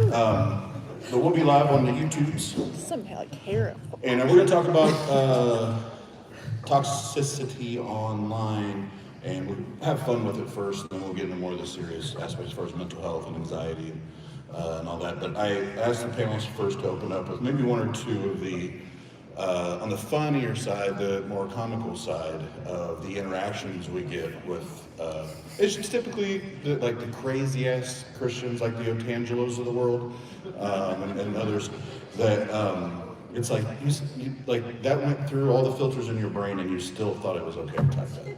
But we'll be live on the YouTubes. Somehow like hair. And we're going to talk about toxicity online, and we'll have fun with it first, and then we'll get into more of the serious aspects as far as mental health and anxiety and all that. But I asked the panelists first to open up with maybe one or two of the, on the funnier side, the more comical side of the interactions we get with, it's typically the crazy ass Christians like the Otangelos of the world and others that it's like you like that went through all the filters in your brain and you still thought it was okay to type that.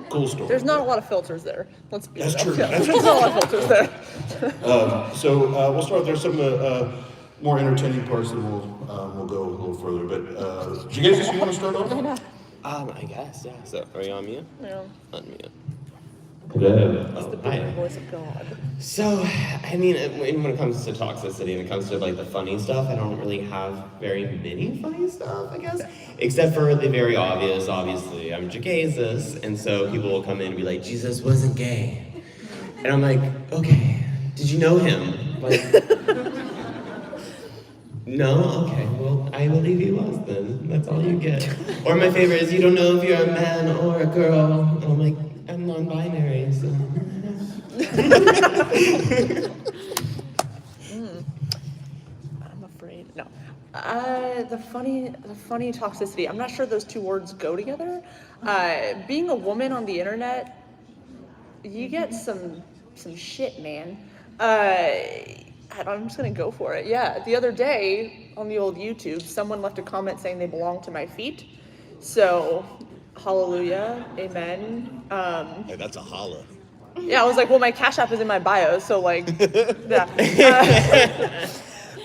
Cool story. There's not a lot of filters there. Let's be That's honest. true. Yeah, there's not a lot of filters there. So we'll start there. Some of the more entertaining parts, and we'll go a little further. But do you guys want to start off? I guess, yeah. So, are you on mute? Yeah. Unmute. It's the Hi. big voice of God. So, I mean, when it comes to toxicity and it comes to like the funny stuff, I don't really have very many funny stuff, I guess. Except for the very obvious, obviously, I'm Jesus, and so people will come in and be like, Jesus wasn't gay. And I'm like, okay, did you know him? Like, no? Okay, well, I believe he was then. That's all you get. Or my favorite is, you don't know if you're a man or a girl. And I'm like, I'm non-binary, so. I'm afraid. No. The funny toxicity. I'm not sure those two words go together. Being a woman on the internet, you get some shit, man. I'm just gonna go for it. Yeah, the other day on the old YouTube, someone left a comment saying they belong to my feet. So, hallelujah, amen. Hey, that's a holla. Yeah, I was like, well, my Cash App is in my bio, so like, yeah.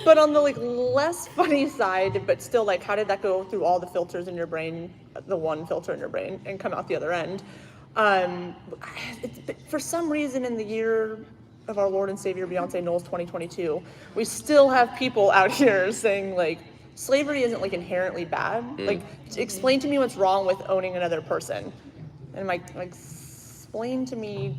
But on the like less funny side, but still like, how did that go through all the filters in your brain, the one filter in your brain, and come out the other end? For some reason in the year of our Lord and Savior Beyonce Knowles 2022, we still have people out here saying like, slavery isn't like inherently bad. Like, explain to me what's wrong with owning another person. And like explain to me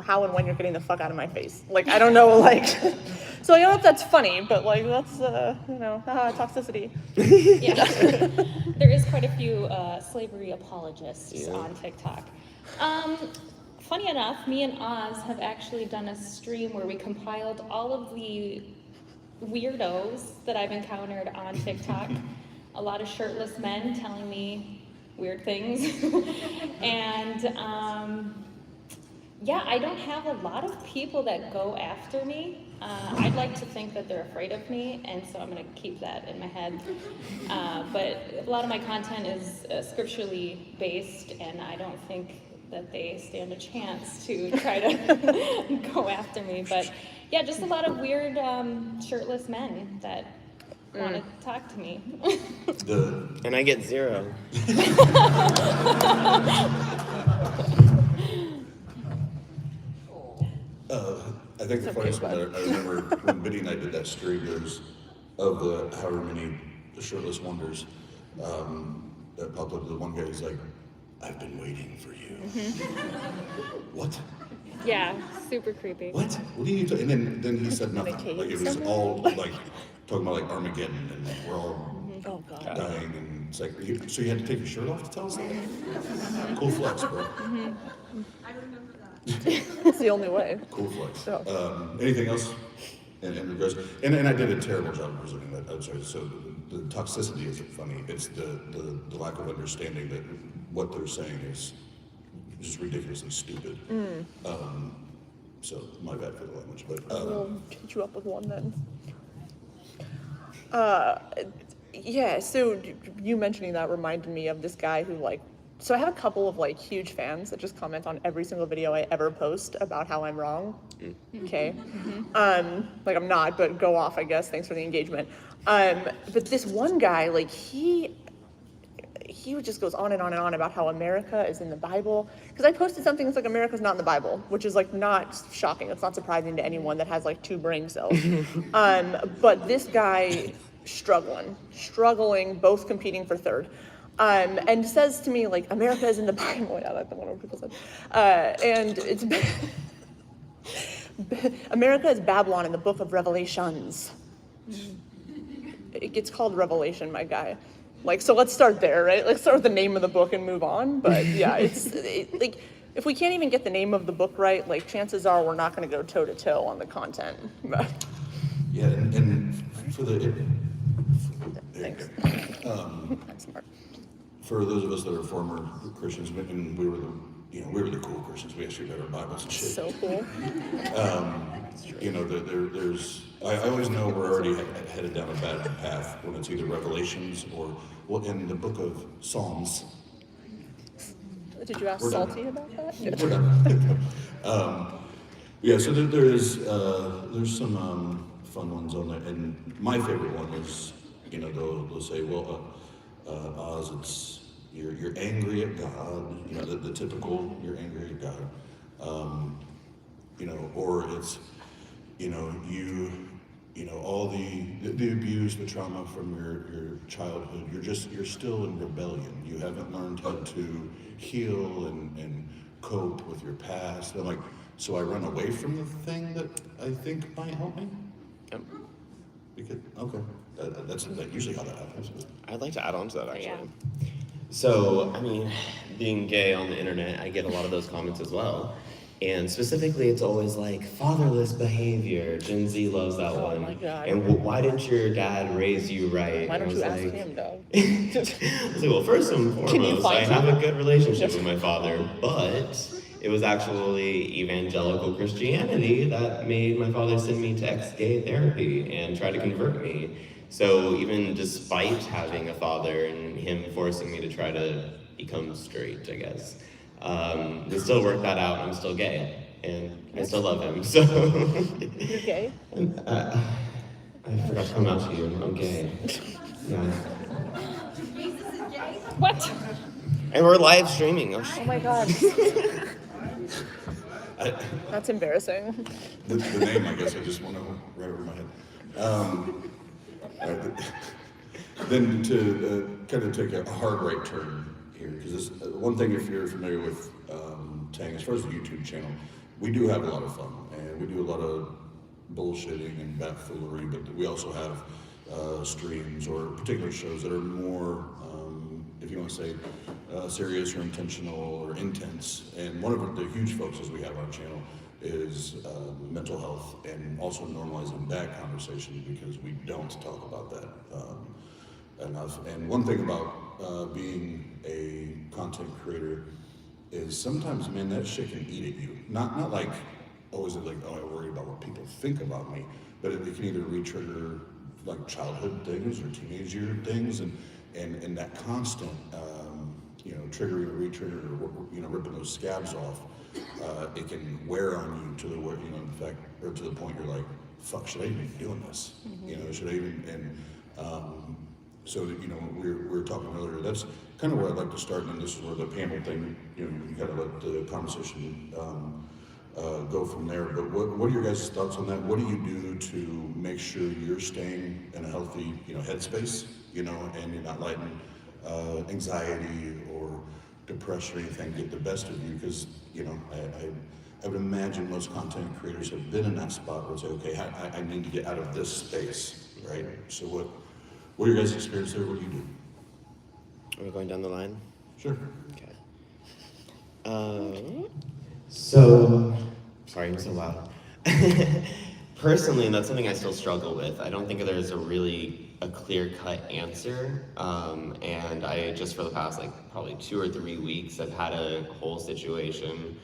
how and when you're getting the fuck out of my face. Like, I don't know, like, so I don't know if that's funny, but like, that's, toxicity. Yeah, there is quite a few slavery apologists on TikTok. Funny enough, me and Oz have actually done a stream where we compiled all of the weirdos that I've encountered on TikTok. A lot of shirtless men telling me weird things. And yeah, I don't have a lot of people that go after me. I'd like to think that they're afraid of me, and so I'm going to keep that in my head. But a lot of my content is scripturally based, and I don't think that they stand a chance to try to go after me. But yeah, just a lot of weird shirtless men that want to talk to me. And I get 0. I think the funniest one, I remember when Biddy and I did that stream, there's of the however many the shirtless wonders that popped up. The one guy was like, "I've been waiting for you." What? Yeah, super creepy. What? What are you talking? And then he said nothing. Like it was all like talking about like Armageddon, and we're all Oh God. dying, and it's like, so you had to take your shirt off to tell us that? Cool flex, bro. It's the only way. Cool flex. So. Anything else in regards? And I did a terrible job of presenting that. I'm sorry. So the toxicity isn't funny. It's the lack of understanding that what they're saying is just ridiculously stupid. So my bad for the language, but We'll hit you up with one then. Yeah, so you mentioning that reminded me of this guy who like, so I have a couple of like huge fans that just comment on every single video I ever post about how I'm wrong. Okay. Like I'm not, but go off, I guess. Thanks for the engagement. But this one guy, like he just goes on and on and on about how America is in the Bible. Because I posted something that's like America's not in the Bible, which is like not shocking. It's not surprising to anyone that has like 2 brain cells. But this guy struggling, both competing for third. And says to me like, America is in the Bible. Yeah, that's the one where people said. And it's America is Babylon in the book of Revelations. It gets called Revelation, my guy. Like, so let's start there, right? Let's start with the name of the book and move on. But yeah, like, if we can't even get the name of the book right, like, chances are we're not going to go toe to toe on the content. Yeah, and for the Thanks. That's smart. for those of us that are former Christians, and we were the cool Christians. We actually read our Bibles and shit. So cool. There's I always know we're already headed down a bad path when it's either Revelations or, well, in the book of Psalms. Did you ask We're done. Salty about that? We're done. Yeah, so there's some fun ones on there, and my favorite one is, they'll say, well, Oz, it's you're angry at God, the typical you're angry at God, or it's, all the abuse, the trauma from your childhood, you're still in rebellion. You haven't learned how to heal and cope with your past. And I'm like, so I run away from the thing that I think might help me? Yep. Okay. That's usually how that happens. I'd like to add on to that, actually. Yeah. So, I mean, being gay on the internet, I get a lot of those comments as well. And specifically, it's always like, fatherless behavior. Gen Z loves that one. Oh my God. And why didn't your dad raise you right? Why don't And you I ask was like, him, Doug? I was like, well, first and Can you foremost, I find have him? a good relationship with my father, but it was actually evangelical Christianity that made my father send me to ex-gay therapy and try to convert me. So even despite having a father and him forcing me to try to become straight, I guess, we still worked that out. I'm still gay, and I still love him. So You're gay? I forgot to come out to you. I'm gay. Yeah. What? And we're live streaming. Oh, Oh my God. That's embarrassing. The name, I guess, I just went right over my head. Then to kind of take a hard right turn here, because one thing, if you're familiar with Tang, as far as the YouTube channel, we do have a lot of fun, and we do a lot of bullshitting and bat-foolery, but we also have streams or particular shows that are more, if you want to say, serious or intentional or intense. And one of the huge focuses we have on our channel is mental health and also normalizing bad conversations, because we don't talk about that enough. And one thing about being a content creator is sometimes, man, that shit can eat at you. Not like, always like, oh, I worry about what people think about me, but it can either re-trigger like childhood things or teenage year things, and that constant, triggering or re-trigger, or ripping those scabs off, it can wear on you to the in fact, or to the point you're like, fuck, should I even be doing this? Mm-hmm. Should I even? And so that, we were talking earlier. That's kind of where I'd like to start, and this is where the panel thing, you kind of let the conversation go from there. But what are your guys' thoughts on that? What do you do to make sure you're staying in a healthy, headspace, and you're not letting anxiety or depression or anything get the best of you? Because, I would imagine most content creators have been in that spot where it's like, okay, I need to get out of this space, right? So what are your guys' experience there? What do you do? Are we going down the line? Sure. Okay. So, sorry, I'm so loud. Personally, and that's something I still struggle with. I don't think there's a clear-cut answer. And I just for the past probably 2 or 3 weeks, have had a whole situation.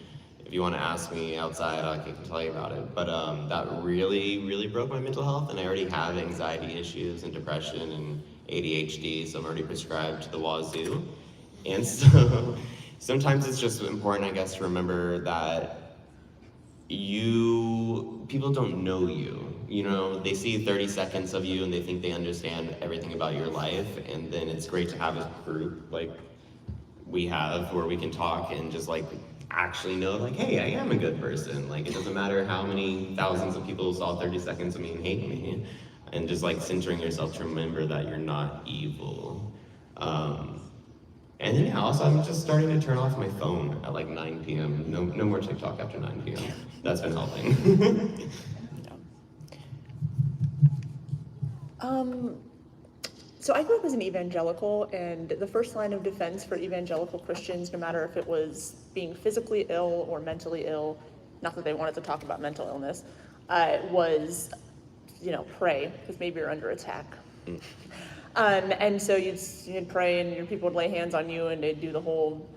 If you want to ask me outside, I can tell you about it. But that really, really broke my mental health, and I already have anxiety issues and depression and ADHD, so I'm already prescribed to the wazoo. And so sometimes it's just important, I guess, to remember that people don't know you. They see 30 seconds of you and they think they understand everything about your life, and then it's great to have a group like we have where we can talk and just actually know hey, I am a good person. It doesn't matter how many thousands of people saw 30 seconds of me and hate me, and just centering yourself to remember that you're not evil. And then also I'm just starting to turn off my phone at like 9 p.m. No more TikTok after 9 p.m. That's been helping. So I grew up as an evangelical, and the first line of defense for evangelical Christians, no matter if it was being physically ill or mentally ill, not that they wanted to talk about mental illness, was, pray, because maybe you're under attack. And so you'd pray, and your people would lay hands on you, and they'd do the whole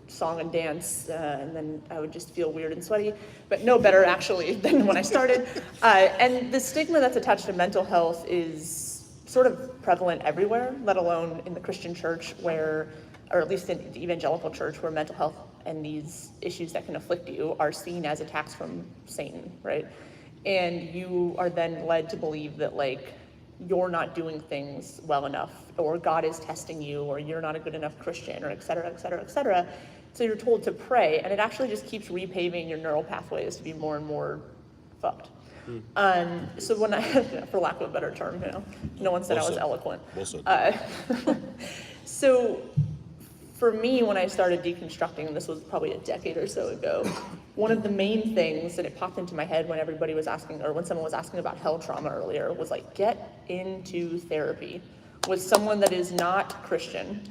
song and dance, and then I would just feel weird and sweaty, but no better actually than when I started. And the stigma that's attached to mental health is sort of prevalent everywhere, let alone in the Christian church or at least in the evangelical church, where mental health and these issues that can afflict you are seen as attacks from Satan, right? And you are then led to believe that you're not doing things well enough, or God is testing you, or you're not a good enough Christian, or et cetera, et cetera, et cetera. So you're told to pray, and it actually just keeps repaving your neural pathways to be more and more fucked. So when I, for lack of a better term, no one said I was eloquent. Well said. So for me, when I started deconstructing, and this was probably a decade or so ago, one of the main things that it popped into my head when everybody was asking, or when someone was asking about hell trauma earlier, was get into therapy with someone that is not Christian.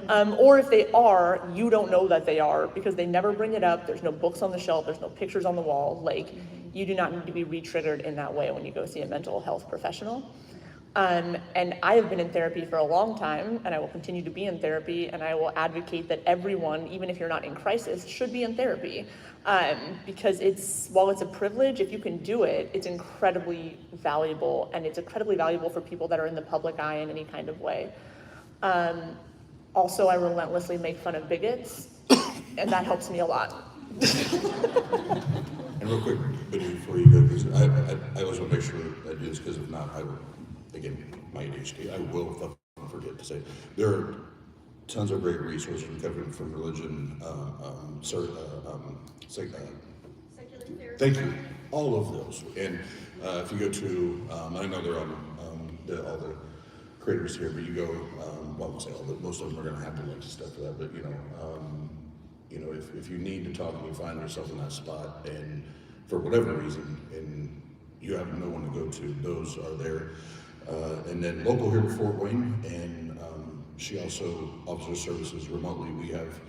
Or if they are, you don't know that they are, because they never bring it up. There's no books on the shelf, there's no pictures on the wall. You do not need to be re-triggered in that way when you go see a mental health professional. And I have been in therapy for a long time, and I will continue to be in therapy, and I will advocate that everyone, even if you're not in crisis, should be in therapy. Because while it's a privilege, if you can do it, it's incredibly valuable, and it's incredibly valuable for people that are in the public eye in any kind of way. Also, I relentlessly make fun of bigots, and that helps me a lot. And real quick, before you go, because I always want to make sure that it is, because if not, I will, again, my ADHD, I will fucking forget to say. There are tons of great resources covering from religion, thank you, all of those. And if you go to, I know they're on all the creators here, but you go, well, I won't say all, but most of them are going to have the links and stuff for that. But if you need to talk and you find yourself in that spot, and for whatever reason, and you have no one to go to, those are there. And then local here to Fort Wayne, and she also offers services remotely. We have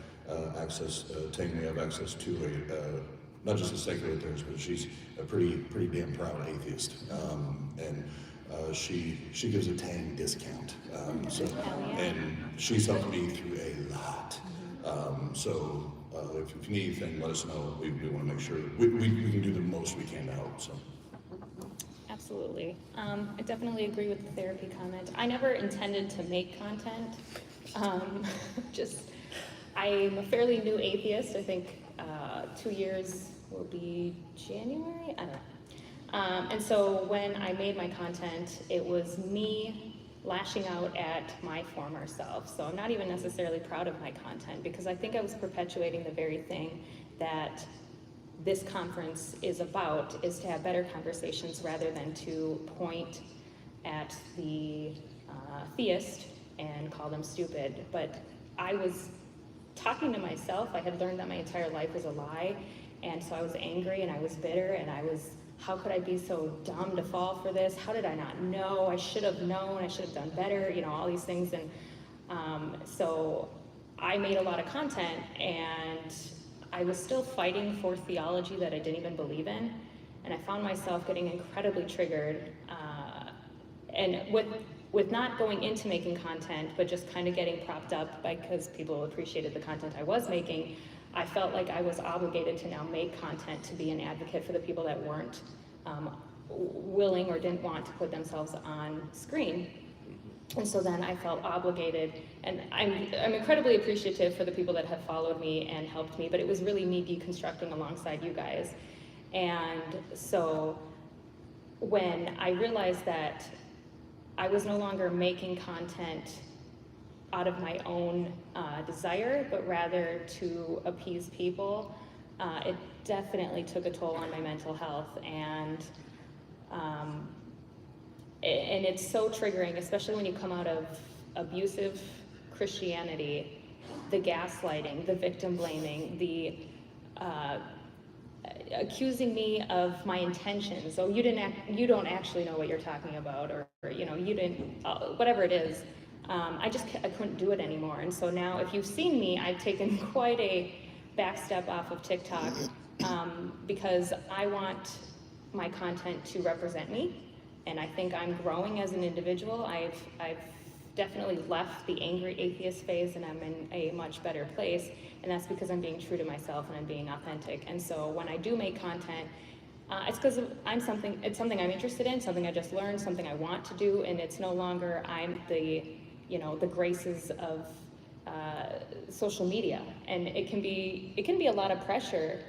access, Tang, we have access to not just a secular therapist, but she's a pretty damn proud atheist. And she gives a Tang discount. And she's helped me through a lot. So if you need anything, let us know. We want to make sure we can do the most we can to help. So. Absolutely. I definitely agree with the therapy comment. I never intended to make content. I'm a fairly new atheist. I think 2 years will be January? I don't know. And so when I made my content, it was me lashing out at my former self. So I'm not even necessarily proud of my content, because I think I was perpetuating the very thing that this conference is about, is to have better conversations rather than to point at the theist and call them stupid. But I was talking to myself. I had learned that my entire life was a lie, and so I was angry and I was bitter, and how could I be so dumb to fall for this? How did I not know? I should have known, I should have done better, all these things. And so I made a lot of content, and I was still fighting for theology that I didn't even believe in, and I found myself getting incredibly triggered, and with not going into making content, but just kind of getting propped up because people appreciated the content I was making. I felt like I was obligated to now make content to be an advocate for the people that weren't willing or didn't want to put themselves on screen. And so then I felt obligated, and I'm incredibly appreciative for the people that have followed me and helped me, but it was really me deconstructing alongside you guys. And so when I realized that I was no longer making content out of my own desire, but rather to appease people, it definitely took a toll on my mental health. And it's so triggering, especially when you come out of abusive Christianity, the gaslighting, the victim blaming, the accusing me of my intentions. Oh, you don't actually know what you're talking about, or you didn't, whatever it is. I couldn't do it anymore. And so now, if you've seen me, I've taken quite a back step off of TikTok, because I want my content to represent me, and I think I'm growing as an individual. I've definitely left the angry atheist phase, and I'm in a much better place, and that's because I'm being true to myself and I'm being authentic. And so when I do make content, it's because it's something I'm interested in, something I just learned, something I want to do, and it's no longer I'm the graces of social media. And it can be a lot of pressure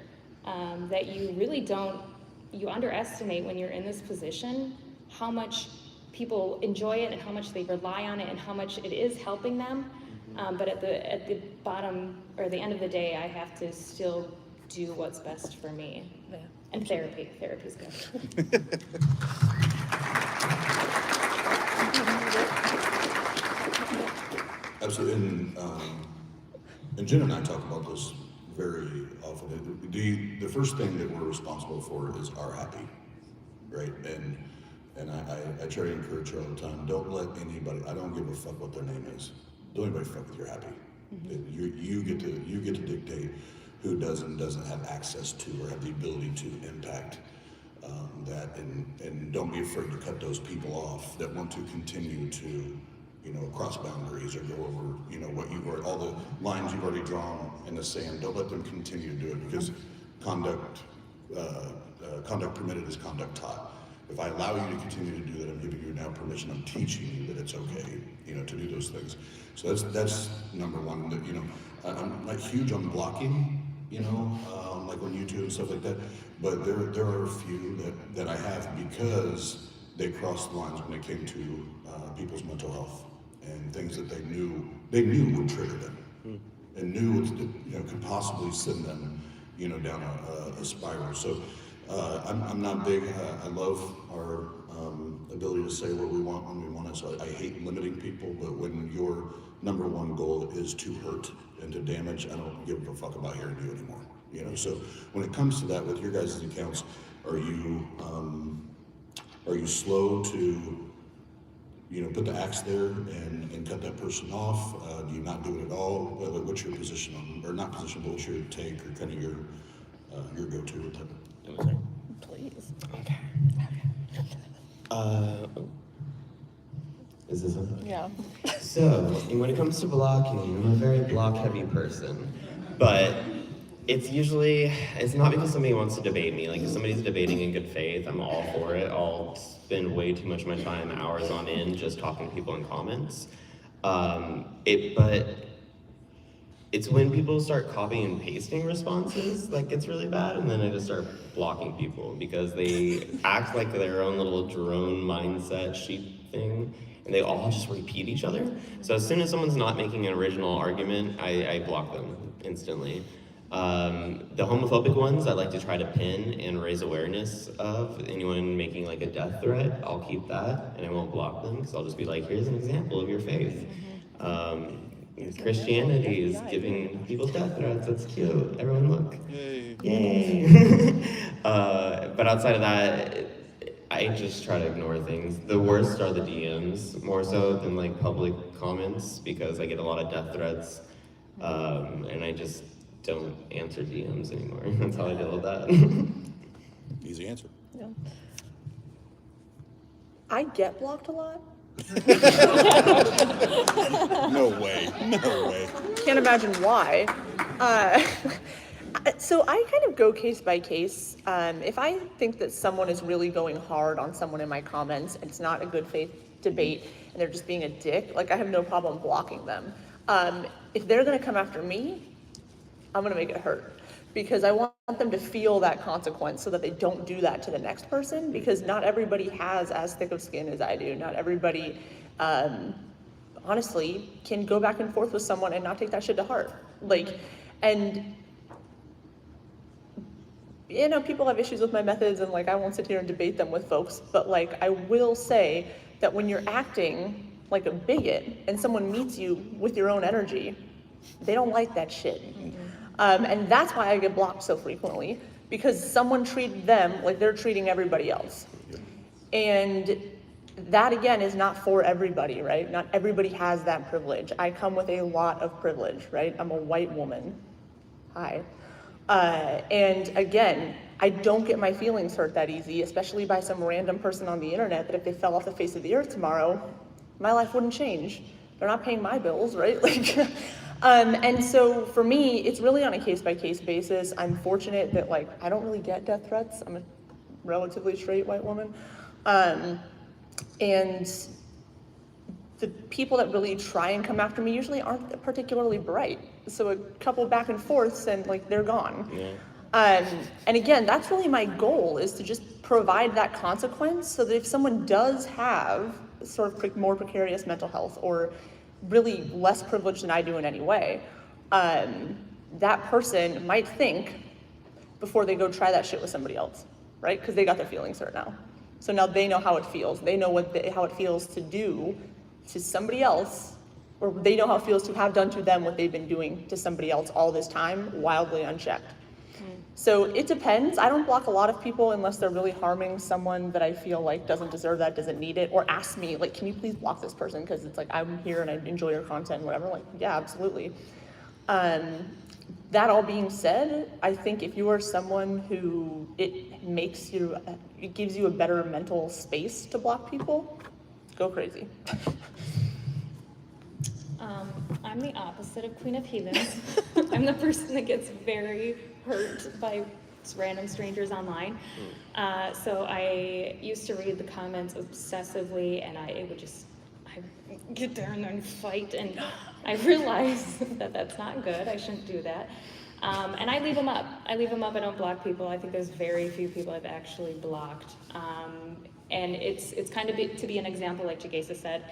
that you underestimate when you're in this position, how much people enjoy it and how much they rely on it and how much it is helping them. But at the bottom, or the end of the day, I have to still do what's best for me. Yeah. And therapy's good. Absolutely. And Jen and I talk about this very often. The first thing that we're responsible for is our happy, right? And I try to encourage her all the time. Don't let anybody. I don't give a fuck what their name is. Don't anybody fuck with your happy. You get to dictate who does and doesn't have access to or have the ability to impact that, and don't be afraid to cut those people off that want to continue to cross boundaries or go over what all the lines you've already drawn in the sand. Don't let them continue to do it, because conduct permitted is conduct taught. If I allow you to continue to do that, I'm giving you now permission. I'm teaching you that it's okay, to do those things. So that's number one. That I'm not huge on blocking, like on YouTube and stuff like that. But there are a few that I have, because they crossed the lines when it came to people's mental health and things that they knew would trigger them, and knew could possibly send them down a spiral. So. I'm not big. I love our ability to say what we want when we want it. So I hate limiting people. But when your number one goal is to hurt and to damage, I don't give a fuck about hearing you anymore. So when it comes to that with your guys' accounts, are you slow to put the axe there and cut that person off? Do you not do it at all? What's your position on, or not position, but what's your take or kind of your go-to with that? Please. Okay. Is this on? Yeah. So, when it comes to blocking, I'm a very block-heavy person, but it's not because somebody wants to debate me. Like, if somebody's debating in good faith, I'm all for it. I'll spend way too much of my time, hours on end, just talking to people in comments. But it's when people start copying and pasting responses that gets really bad, and then I just start blocking people because they act like their own little drone mindset sheep thing, and they all just repeat each other. So as soon as someone's not making an original argument, I block them instantly. The homophobic ones, I like to try to pin and raise awareness of. Anyone making like a death threat, I'll keep that, and I won't block them, because I'll just be like, here's an example of your faith. Christianity is giving people death threats. That's cute. Everyone look. Yay. But outside of that, I just try to ignore things. The worst are the DMs, more so than like public comments, because I get a lot of death threats, and I just don't answer DMs anymore. That's how I deal with that. Easy answer. Yeah. I get blocked a lot. No way. Can't imagine why. So I kind of go case by case. If I think that someone is really going hard on someone in my comments, it's not a good faith debate, and they're just being a dick, like I have no problem blocking them. If they're gonna come after me, I'm gonna make it hurt, because I want them to feel that consequence so that they don't do that to the next person, because not everybody has as thick of skin as I do. Not everybody, honestly, can go back and forth with someone and not take that shit to heart. And people have issues with my methods, and I won't sit here and debate them with folks, but I will say that when you're acting like a bigot and someone meets you with your own energy, They don't like that shit. And that's why I get blocked so frequently, because someone treated them like they're treating everybody else. And that, again, is not for everybody, right? Not everybody has that privilege. I come with a lot of privilege, right? I'm a white woman. Hi. And again, I don't get my feelings hurt that easy, especially by some random person on the internet, that if they fell off the face of the earth tomorrow, my life wouldn't change. They're not paying my bills, right? Like, and so for me, it's really on a case-by-case basis. I'm fortunate that, like, I don't really get death threats. I'm a relatively straight white woman. And the people that really try and come after me usually aren't particularly bright. So a couple back and forths and like they're gone. Yeah. And again, that's really my goal, is to just provide that consequence so that if someone does have sort of more precarious mental health or really less privileged than I do in any way, that person might think before they go try that shit with somebody else, right? Because they got their feelings hurt now. So now they know how it feels. They know how it feels to do to somebody else, or they know how it feels to have done to them what they've been doing to somebody else all this time, wildly unchecked. So it depends. I don't block a lot of people unless they're really harming someone that I feel like doesn't deserve that, doesn't need it, or ask me, like, can you please block this person? Because it's like, I'm here and I enjoy your content and whatever. Like, yeah, absolutely. That all being said, I think if you are someone who it gives you a better mental space to block people, go crazy. I'm the opposite of Queen of Heathens. I'm the person that gets very hurt by random strangers online. So I used to read the comments obsessively, and I get there and then fight, and I realized that that's not good. I shouldn't do that. And I leave them up. I don't block people. I think there's very few people I've actually blocked. And it's kind of to be an example, like Jagesa said.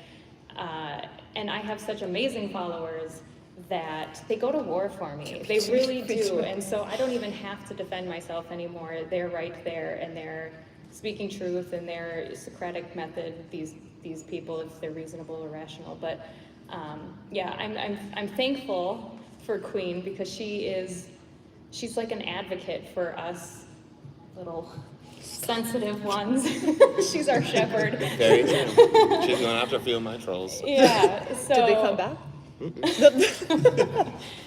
And I have such amazing followers that they go to war for me. They really do. And so I don't even have to defend myself anymore. They're right there, and they're speaking truth in their Socratic method, these people, if they're reasonable or rational. But yeah, I'm thankful for Queen, because she's like an advocate for us little sensitive ones. She's our shepherd. Very true. She's going after a few of my trolls. Yeah. So Did they come back?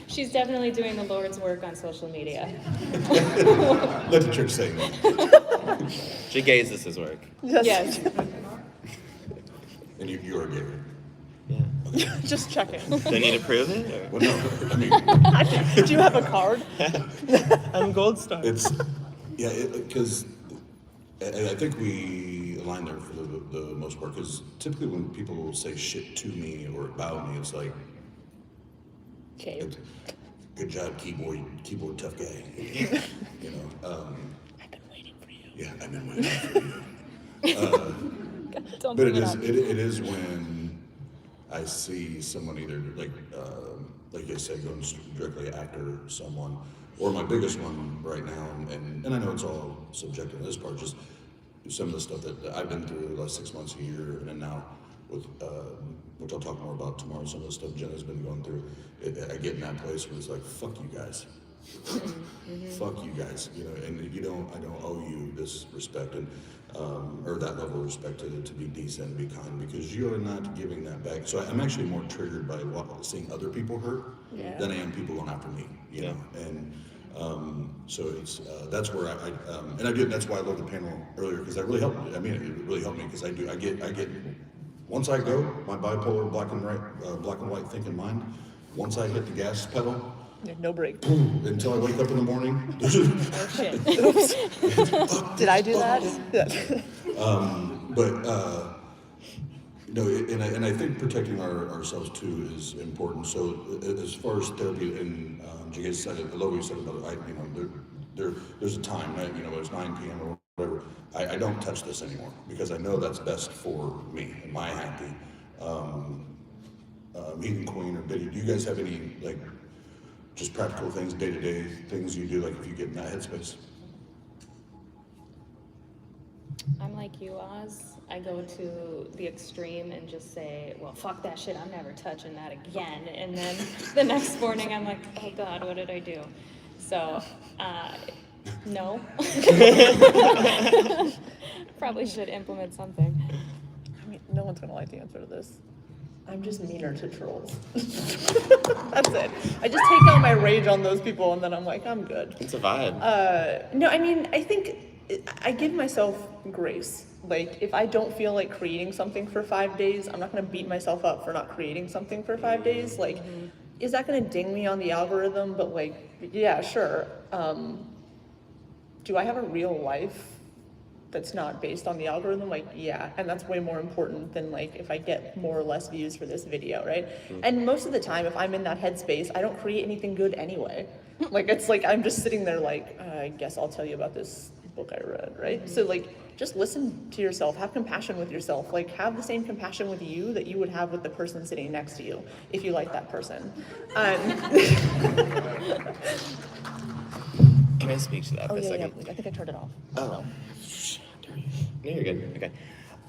She's definitely doing the Lord's work on social media. Let the church say that. She gazes this his work. Yes. And you're a giver. Yeah. Just checking. Do I need to prove it? Or? Well, no, I mean, Do you have a card? I'm Gold Star. it's, yeah, because I think we align there for the most part, because typically when people will say shit to me or about me, it's like, Okay. good job, keyboard tough guy. You know, I've been waiting for you. yeah, I've been waiting for you. Don't But bring it up. it is when I see someone either like I said, going directly after someone, or my biggest one right now, and I know it's all subjective in this part, just some of the stuff that I've been through the last 6 months, a year, and then now with which I'll talk more about tomorrow. Some of the stuff Jenna's been going through, I get in that place where it's like, fuck you guys. Fuck you guys, you know, and I don't owe you this respect, and or that level of respect to be decent and be kind, because you're not giving that back. So I'm actually more triggered by seeing other people hurt than I am people going after me, you know. And so it's that's where and I did. That's why I love the panel earlier, because that really helped me. I mean, it really helped me, because I get once I go, my bipolar black and white thinking mind. Once I hit the gas pedal. Yeah, no break. Until I wake up in the morning. Oh, shit. Oops. Did I do that? And I think protecting ourselves too is important. So as far as therapy, and Jagesa said it, I love what you said about it. There's a time, right? You know, it's 9 p.m. or whatever. I don't touch this anymore, because I know that's best for me and my happy. Meeting Queen or Biddy, do you guys have any like just practical things, day-to-day things you do, like if you get in that headspace? I'm like you, Oz. I go to the extreme and just say, well, fuck that shit, I'm never touching that again. And then the next morning I'm like, oh God, what did I do? So, no. Probably should implement something. I mean, no one's gonna like the answer to this. I'm just meaner to trolls. That's it. I just take out my rage on those people and then I'm like, I'm good. It's a vibe. No, I mean, I think I give myself grace. Like, if I don't feel like creating something for 5 days, I'm not gonna beat myself up for not creating something for 5 days. Like, is that gonna ding me on the algorithm? But like, yeah, sure. Do I have a real life that's not based on the algorithm? Like, yeah, and that's way more important than like if I get more or less views for this video, right? And most of the time, if I'm in that headspace, I don't create anything good anyway. Like, it's like I'm just sitting there like, I guess I'll tell you about this book I read, right? So like, just listen to yourself, have compassion with yourself, like have the same compassion with you that you would have with the person sitting next to you, if you like that person. Can I speak to that for Oh a yeah, second? I think I turned it off. Oh. No, you're good. Okay.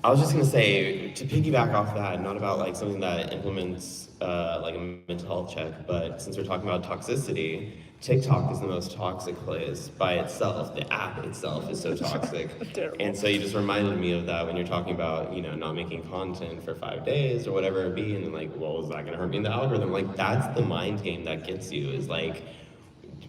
I was just gonna say, to piggyback off that, not about like something that implements like a mental health check, but since we're talking about toxicity, TikTok is the most toxic place by itself. The app itself is so toxic. Terrible. And so you just reminded me of that when you're talking about, you know, not making content for 5 days or whatever it be, and then like, well, is that gonna hurt me in the algorithm? Like, that's the mind game that gets you, is like,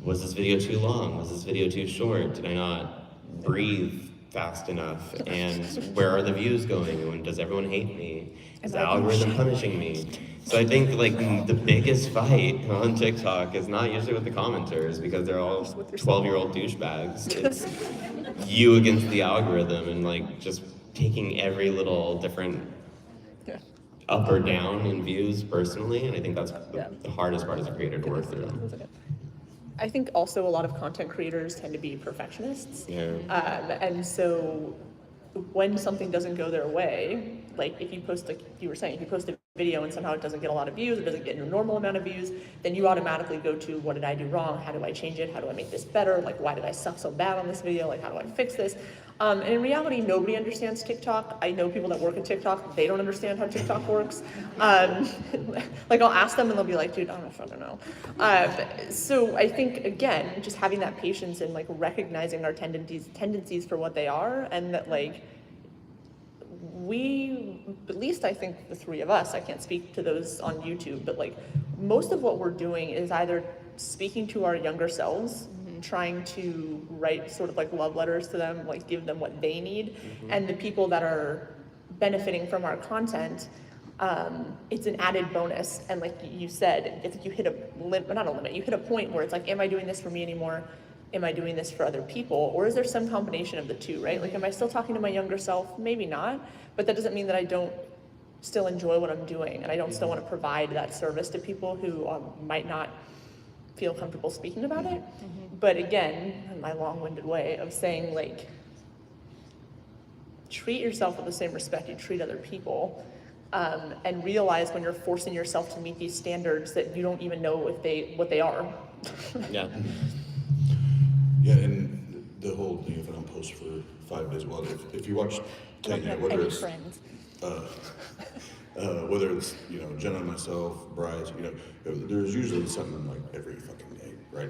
was this video too long? Was this video too short? Did I not breathe fast enough? And where are the views going? And does everyone hate me? Is the algorithm punishing me? So I think like the biggest fight on TikTok is not usually with the commenters, because they're all 12-year-old douchebags. It's you against the algorithm, and like just taking every little different Yeah. up or down in views personally. And I think that's Yeah. the hardest part as a creator to work through. I think also a lot of content creators tend to be perfectionists. Yeah. And so when something doesn't go their way, like if you post, like you were saying, if you post a video and somehow it doesn't get a lot of views or doesn't get a normal amount of views, then you automatically go to, what did I do wrong? How do I change it? How do I make this better? Like, why did I suck so bad on this video? Like, how do I fix this? And in reality, nobody understands TikTok. I know people that work at TikTok, they don't understand how TikTok works. Like I'll ask them and they'll be like, dude, I don't fucking know. So I think, again, just having that patience and like recognizing our tendencies for what they are, and that like, we, at least I think the three of us, I can't speak to those on YouTube, but like most of what we're doing is either speaking to our younger selves, trying to write sort of like love letters to them, like give them what they need, and the people that are benefiting from our content, it's an added bonus. And like you said, if you hit not a limit, you hit a point where it's like, am I doing this for me anymore? Am I doing this for other people? Or is there some combination of the two, right? Like, am I still talking to my younger self? Maybe not, but that doesn't mean that I don't still enjoy what I'm doing, and I don't still want to provide that service to people who might not feel comfortable speaking about it. But again, in my long-winded way of saying, like, treat yourself with the same respect you treat other people, and realize when you're forcing yourself to meet these standards that you don't even know what they are. Yeah. Yeah, and the whole thing, if I don't post for 5 days, well, if you watch Tanya, whether it's friends. whether it's, you know, Jenna and myself, Bryce, you know, there's usually something like every fucking day, right?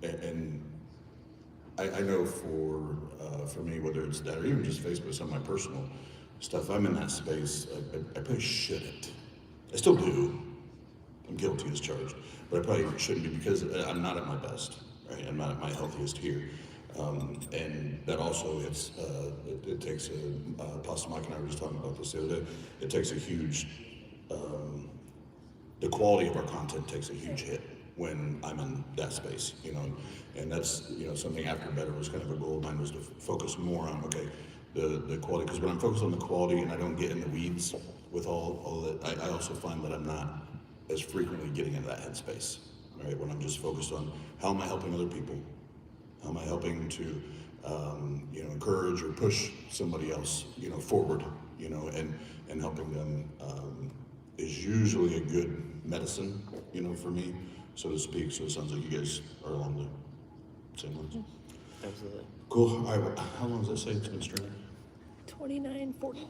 And I know for me, whether it's that or even just Facebook, some of my personal stuff, I'm in that space, I probably shouldn't. I still do. I'm guilty as charged, but I probably shouldn't be, because I'm not at my best, right? I'm not at my healthiest here. And that also, it takes Pastor Mike and I were just talking about this the other day, it takes a huge, the quality of our content takes a huge hit when I'm in that space, you know, and that's, you know, something after Better was kind of a goal of mine, was to focus more on, okay, the quality, because when I'm focused on the quality and I don't get in the weeds with all that, I also find that I'm not as frequently getting into that headspace, right? When I'm just focused on how am I helping other people, how am I helping to, you know, encourage or push somebody else, you know, forward, you know, and helping them is usually a good medicine, you know, for me, so to speak. So it sounds like you guys are along the same lines. Absolutely. Cool. All right, how long does it say it's been streaming? 29:49.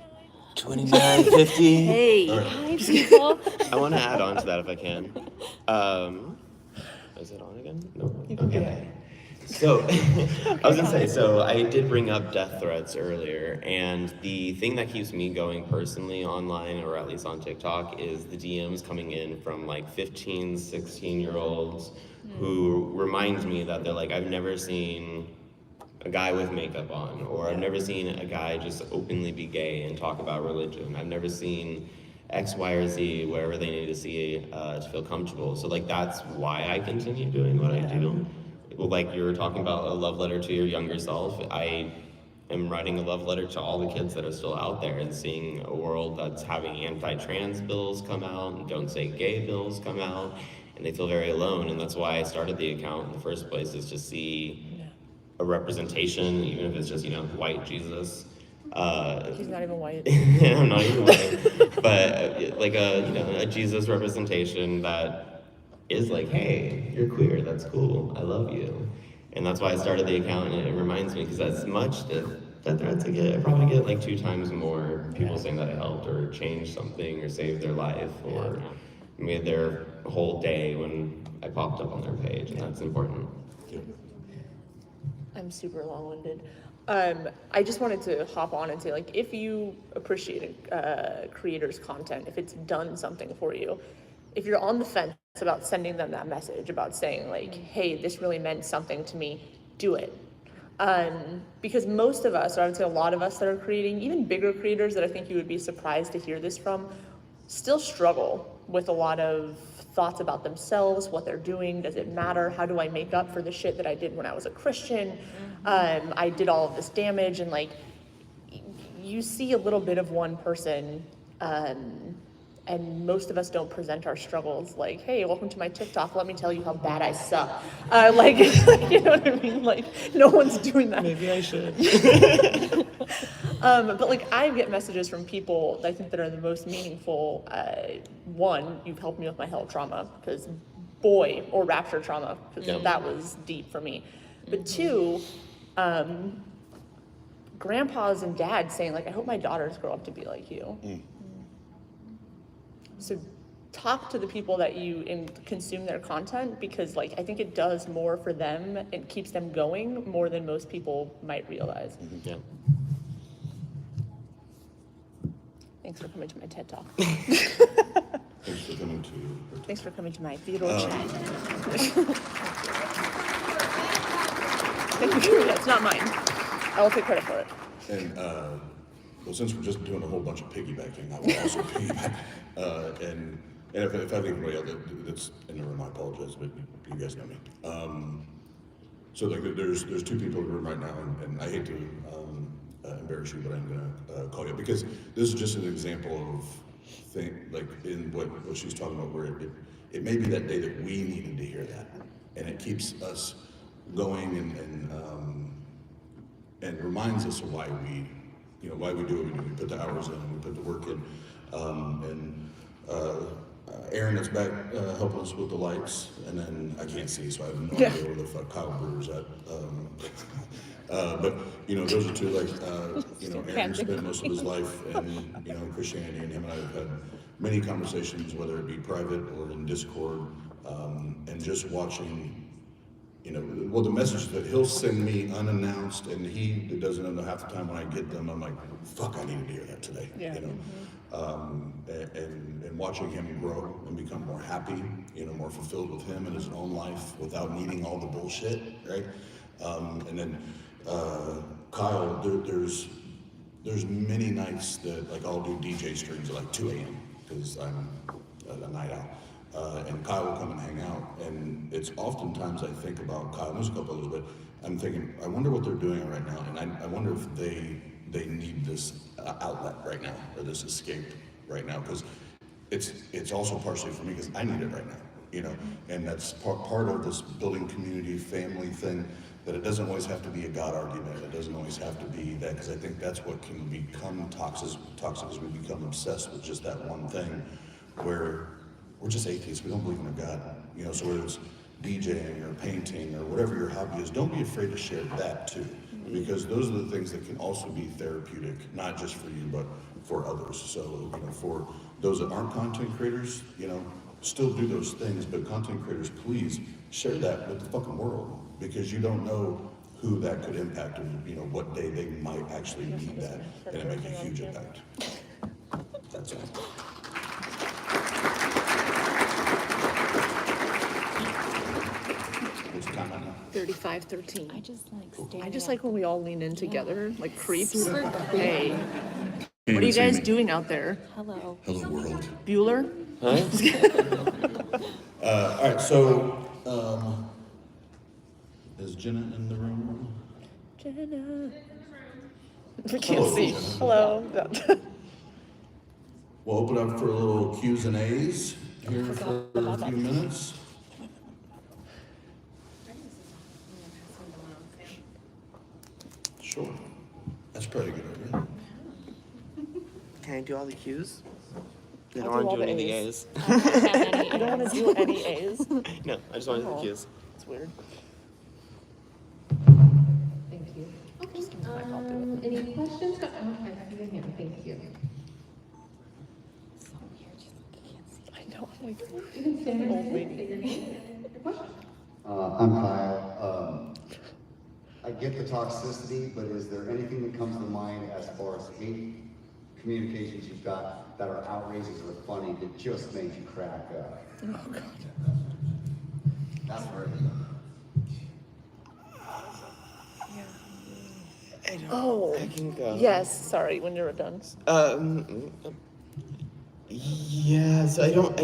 29:50. Hey. All right. Hi, people. I want to add on to that if I can. Is it on again? No. Okay. So, I was gonna say, so I did bring up death threats earlier, and the thing that keeps me going personally online, or at least on TikTok, is the DMs coming in from like 15, 16-year-olds who remind me that they're like, I've never seen a guy with makeup on, or I've never seen a guy just openly be gay and talk about religion. I've never seen X, Y, or Z, wherever they need to see to feel comfortable. So like that's why I continue doing what I do. Like you were talking about a love letter to your younger self. I am writing a love letter to all the kids that are still out there and seeing a world that's having anti-trans bills come out and don't say gay bills come out, and they feel very alone. And that's why I started the account in the first place, is to see a representation, even if it's just, white Jesus. He's not even white. I'm not even white, but like a Jesus representation that is like, hey, you're queer, that's cool, I love you. And that's why I started the account, and it reminds me, because as much that threats I probably get like 2 times more people saying that it helped or changed something or saved their life or made their whole day when I popped up on their page, and that's important. I'm super long-winded. I just wanted to hop on and say, like, if you appreciate a creator's content, if it's done something for you, if you're on the fence about sending them that message, about saying, like, hey, this really meant something to me, do it. Because most of us, or I would say a lot of us that are creating, even bigger creators that I think you would be surprised to hear this from, still struggle with a lot of thoughts about themselves, what they're doing, does it matter, how do I make up for the shit that I did when I was a Christian, I did all of this damage, and like, you see a little bit of one person, and most of us don't present our struggles like, hey, welcome to my TikTok, let me tell you how bad I suck. Like, you know what I mean? Like, no one's doing that. Maybe I should. But like, I get messages from people that I think that are the most meaningful. One, you've helped me with my hell trauma, because or rapture trauma, because that was deep for me. But 2, grandpas and dads saying like, I hope my daughters grow up to be like you. So talk to the people that you consume their content, because like, I think it does more for them and keeps them going more than most people might realize. Yeah. Thanks for coming to my TED Talk. Thanks for coming to. Thanks for coming to my theater chat. Thank you. Yeah, it's not mine. I will take credit for it. And well, since we're just doing a whole bunch of piggybacking, I will also piggyback. And if I have anybody else that's in the room, I apologize, but you guys know me. So like, there's 2 people in the room right now, and I hate to embarrass you, but I'm gonna call you, because this is just an example of like in what she's talking about, where it may be that day that we needed to hear that, and it keeps us going and reminds us of why we do what we do. We put the hours in, we put the work in, Aaron is back helping us with the lights, and then I can't see, so I have no idea where the fuck Kyle Brewer's at. But those are 2, like, Aaron spent most of his life in Christianity, and him and I have had many conversations, whether it be private or in Discord, and just watching, the message that he'll send me unannounced, and he doesn't know half the time when I get them, I'm like, fuck, I needed to hear that today, and watching him grow and become more happy, more fulfilled with him and his own life without needing all the bullshit, right? And then Kyle, there's many nights that like I'll do DJ streams at like 2 a.m. because I'm a night out. And Kyle will come and hang out, and it's oftentimes I think about Kyle, and there's a couple others, but I'm thinking, I wonder what they're doing right now, and I wonder if they need this outlet right now, or this escape right now, because it's also partially for me, because I need it right now, and that's part of this building community, family thing, that it doesn't always have to be a God argument, it doesn't always have to be that, because I think that's what can become toxic as we become obsessed with just that one thing, where we're just atheists, we don't believe in a God, so whether it's DJing or painting or whatever your hobby is, don't be afraid to share that too. Because those are the things that can also be therapeutic, not just for you, but for others. So, for those that aren't content creators, still do those things, but content creators, please share that with the fucking world, because you don't know who that could impact, and what day they might actually need that, and it make a huge impact. That's all. What's the time right now? 35:13. I just like staring. I just like when we all lean in together, like creeps. Super creepy. Hey, Can't what are you even see guys me. doing out there? Hello. Hello, world. Bueller? All right, so is Jenna in the room? Jenna. We can't Hello, see. Jenna. Hello. We'll open up for a little Q's and A's here for a few minutes. Sure. That's probably a good idea. Can I do all the cues? I I'll don't want do all to do the any of the A's. A's. I don't have any. You don't want to do any A's? No, I just want to do the Oh. cues. It's weird. Thank you. Okay, any questions? Oh, I see the hand, thank you. I know. I'm like, You can stand and Old lady. say your name, your question. I'm Kyle. I get the toxicity, but is there anything that comes to mind as far as hate communications you've got that are outrageous or funny that just make you crack up? oh god. That's where Oh. I can go. Yes. Sorry. When you're done. Yeah, so I don't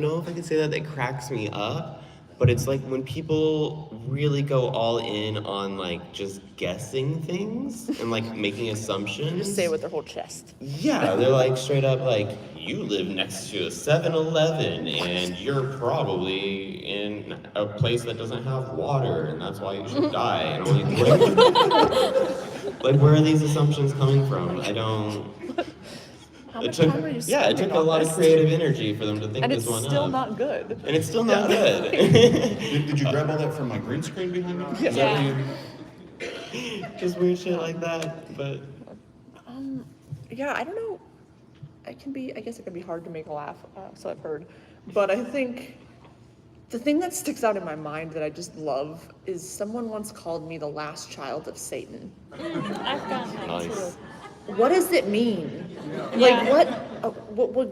know if I could say that cracks me up, but it's like when people really go all in on like just guessing things and like making assumptions. Just say it with their whole chest. Yeah, they're like straight up like, you live next to a 7-Eleven and you're probably in a place that doesn't have water and that's why you should die. And I'm like, like where are these assumptions coming from? I don't. How It much took, time are you yeah, it spending took a on lot this? of creative energy for them to think And this it's one still up. not good. And it's still not good. Did you grab all that from my green screen behind me? Is that Yeah. what you? Just weird shit like that, but Yeah, I don't know. I guess it can be hard to make a laugh, so I've heard. But I think the thing that sticks out in my mind that I just love is someone once called me the last child of Satan. I've gotten that Nice. too. What does it mean? Yeah. Like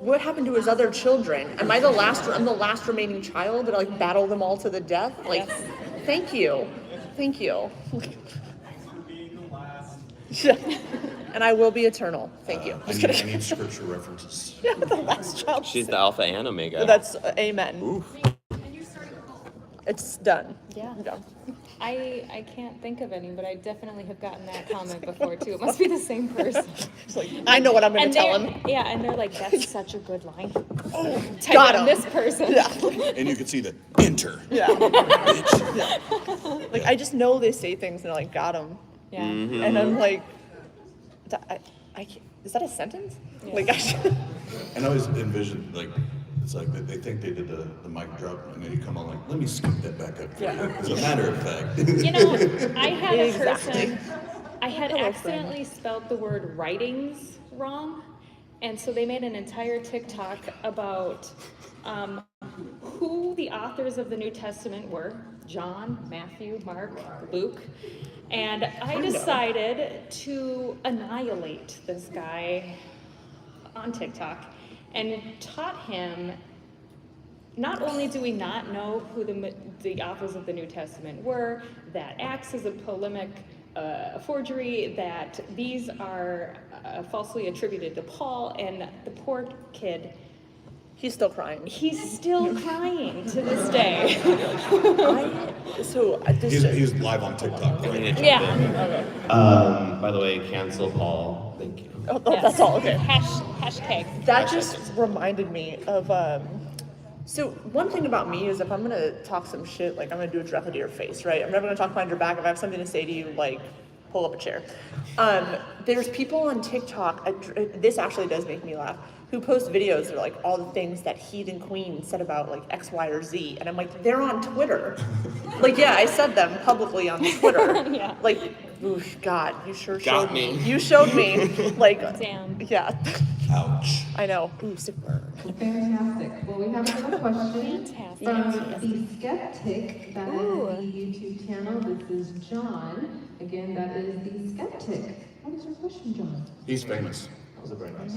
what happened to his other children? Am I the last? I'm the last remaining child that like battle them all to the death? Like, Yes. thank you. Yeah. And I will be eternal. Thank you. I need scripture references. The last child. she's the alpha and omega. That's amen. It's done. Yeah. Done. I can't think of any, but I definitely have gotten that comment before too. It must be the same person. It's like, I know what I'm gonna And tell they're- him. Yeah, and they're like, that's such a good line. Type got in him. this person. Yeah. And you can see the enter. Yeah. Yeah. Like I just know they say things and they're like, got him. Yeah. And I'm like, I can't, is that a sentence? Yeah. Like And I always envision it's like they think they did the mic drop and then you come on like, let me skip that back up. For you. As a matter of fact. You know, I had a Exactly. person, I had Hello, accidentally spelled the word writings wrong. And so they made an entire TikTok about who the authors of the New Testament were: John, Matthew, Mark, Luke. And I decided to annihilate this guy on TikTok and taught him, not only do we not know who the authors of the New Testament were, that Acts is a polemic forgery, that these are falsely attributed to Paul, and the poor kid, he's still crying. he's still crying to this day. He's live on TikTok. I'm Right? gonna jump Yeah. in. By the way, cancel Paul. Thank you. Oh, Yes. that's all. Okay. Hashtag. That just reminded me of so one thing about me is if I'm gonna talk some shit, like I'm gonna do it directly to your face, right? I'm never gonna talk behind your back. If I have something to say to you, like pull up a chair. There's people on TikTok, this actually does make me laugh, who post videos that are like all the things that Heathen Queen said about like X, Y, or Z. And I'm like, they're on Twitter. Like, yeah, I said them publicly on Twitter. Yeah. Like, oof, God, you sure Got showed me. You showed me. Like, Damn. yeah. Ouch. I know. Ooh, sick burn. Fantastic. Well, we have another question Fantastic. from The Skeptic. That is the YouTube channel. This is John. Again, that is The Skeptic. What is your question, John? He's famous. That was a very nice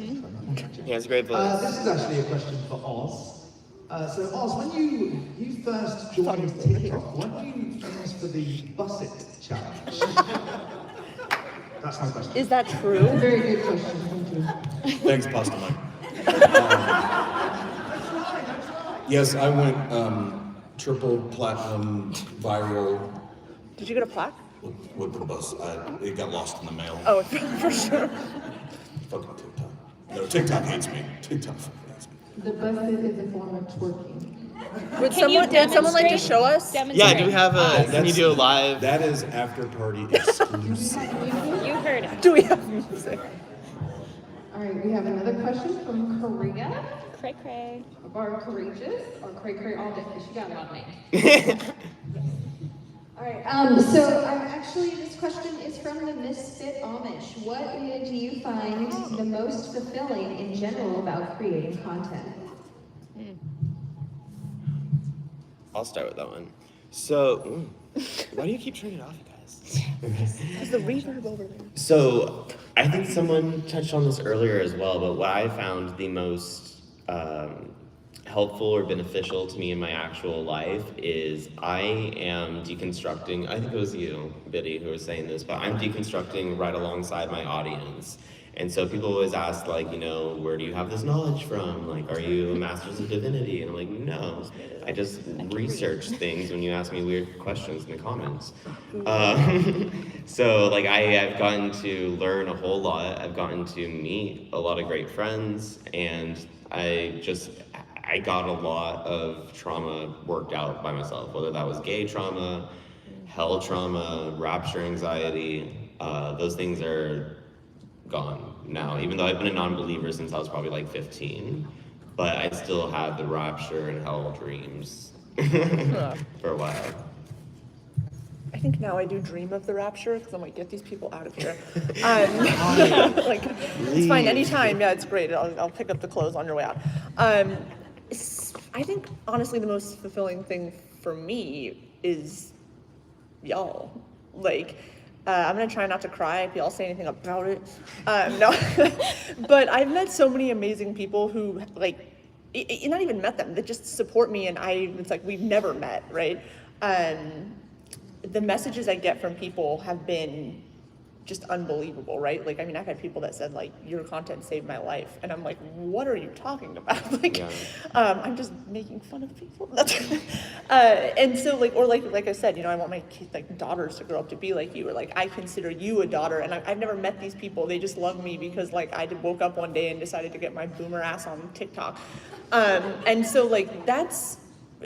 Yeah, it's a great voice. This is actually a question for Oz. So Oz, when you first joined TikTok, weren't you famous for the Bus It challenge? That's my question. Is that That's a true? very good question. Thank you. Thanks, Pasta Mike. Yes, I went triple platinum viral Did you get a plaque? with the bus. It got lost in the mail. Oh, for sure. Fucking TikTok. No, TikTok hates me. TikTok fucking hates me. The Bus It is a form of twerking. Would Can you someone like to demonstrate? show us? Yeah, do we have a, can you do a live? That is after party exclusive. You heard it. Do we have music? All right, we have another question from Korea. Cray cray. Bar Courageous, or Cray Cray all day, because she got a lot of names. All right, so actually this question is from the Misfit Amish. What do you find the most fulfilling in general about creating content? I'll start with that one. So, why do you keep turning it off, you guys? There's the reverb over there. So, I think someone touched on this earlier as well, but what I found the most helpful or beneficial to me in my actual life is I am deconstructing, I think it was you, Biddy, who was saying this, but I'm deconstructing right alongside my audience. And so people always ask, like, you know, where do you have this knowledge from? Like, are you a master's of divinity? And I'm like, no, I just research things when you ask me weird questions in the comments. So, like, I've gotten to learn a whole lot. I've gotten to meet a lot of great friends, and I got a lot of trauma worked out by myself, whether that was gay trauma, hell trauma, rapture anxiety. Those things are gone now, even though I've been a non-believer since I was probably like 15, but I still have the rapture and hell dreams for a while. I think now I do dream of the rapture because I'm like, get these people out of here. Like, it's fine anytime. Yeah, it's great. I'll pick up the clothes on your way out. I think honestly the most fulfilling thing for me is y'all. Like, I'm gonna try not to cry if y'all say anything about it. No, but I've met so many amazing people who like, you not even met them, that just support me, and it's like we've never met, right? The messages I get from people have been just unbelievable, right? Like, I mean, I've had people that said like, your content saved my life, and I'm like, what are you talking about? Like, Yeah. I'm just making fun of people. And so like I said, you know, I want my kids, like daughters to grow up to be like you, or like I consider you a daughter, and I've never met these people. They just love me because like I woke up one day and decided to get my boomer ass on TikTok. And so like that's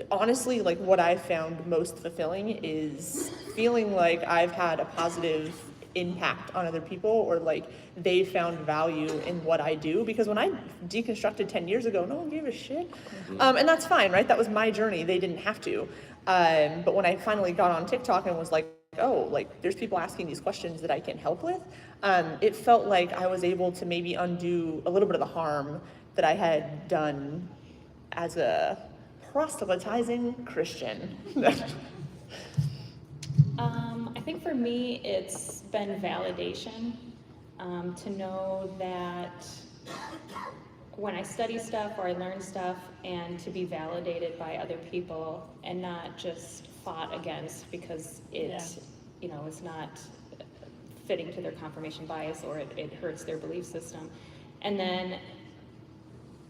honestly like what I found most fulfilling, is feeling like I've had a positive impact on other people, or like they found value in what I do, because when I deconstructed 10 years ago, no one gave a shit. And that's fine, right? That was my journey. They didn't have to. But when I finally got on TikTok and was like, oh, like there's people asking these questions that I can help with, it felt like I was able to maybe undo a little bit of the harm that I had done as a proselytizing Christian. I think for me, it's been validation, to know that when I study stuff or I learn stuff, and to be validated by other people and not just fought against because you know, it's not fitting to their confirmation bias, or it hurts their belief system. And then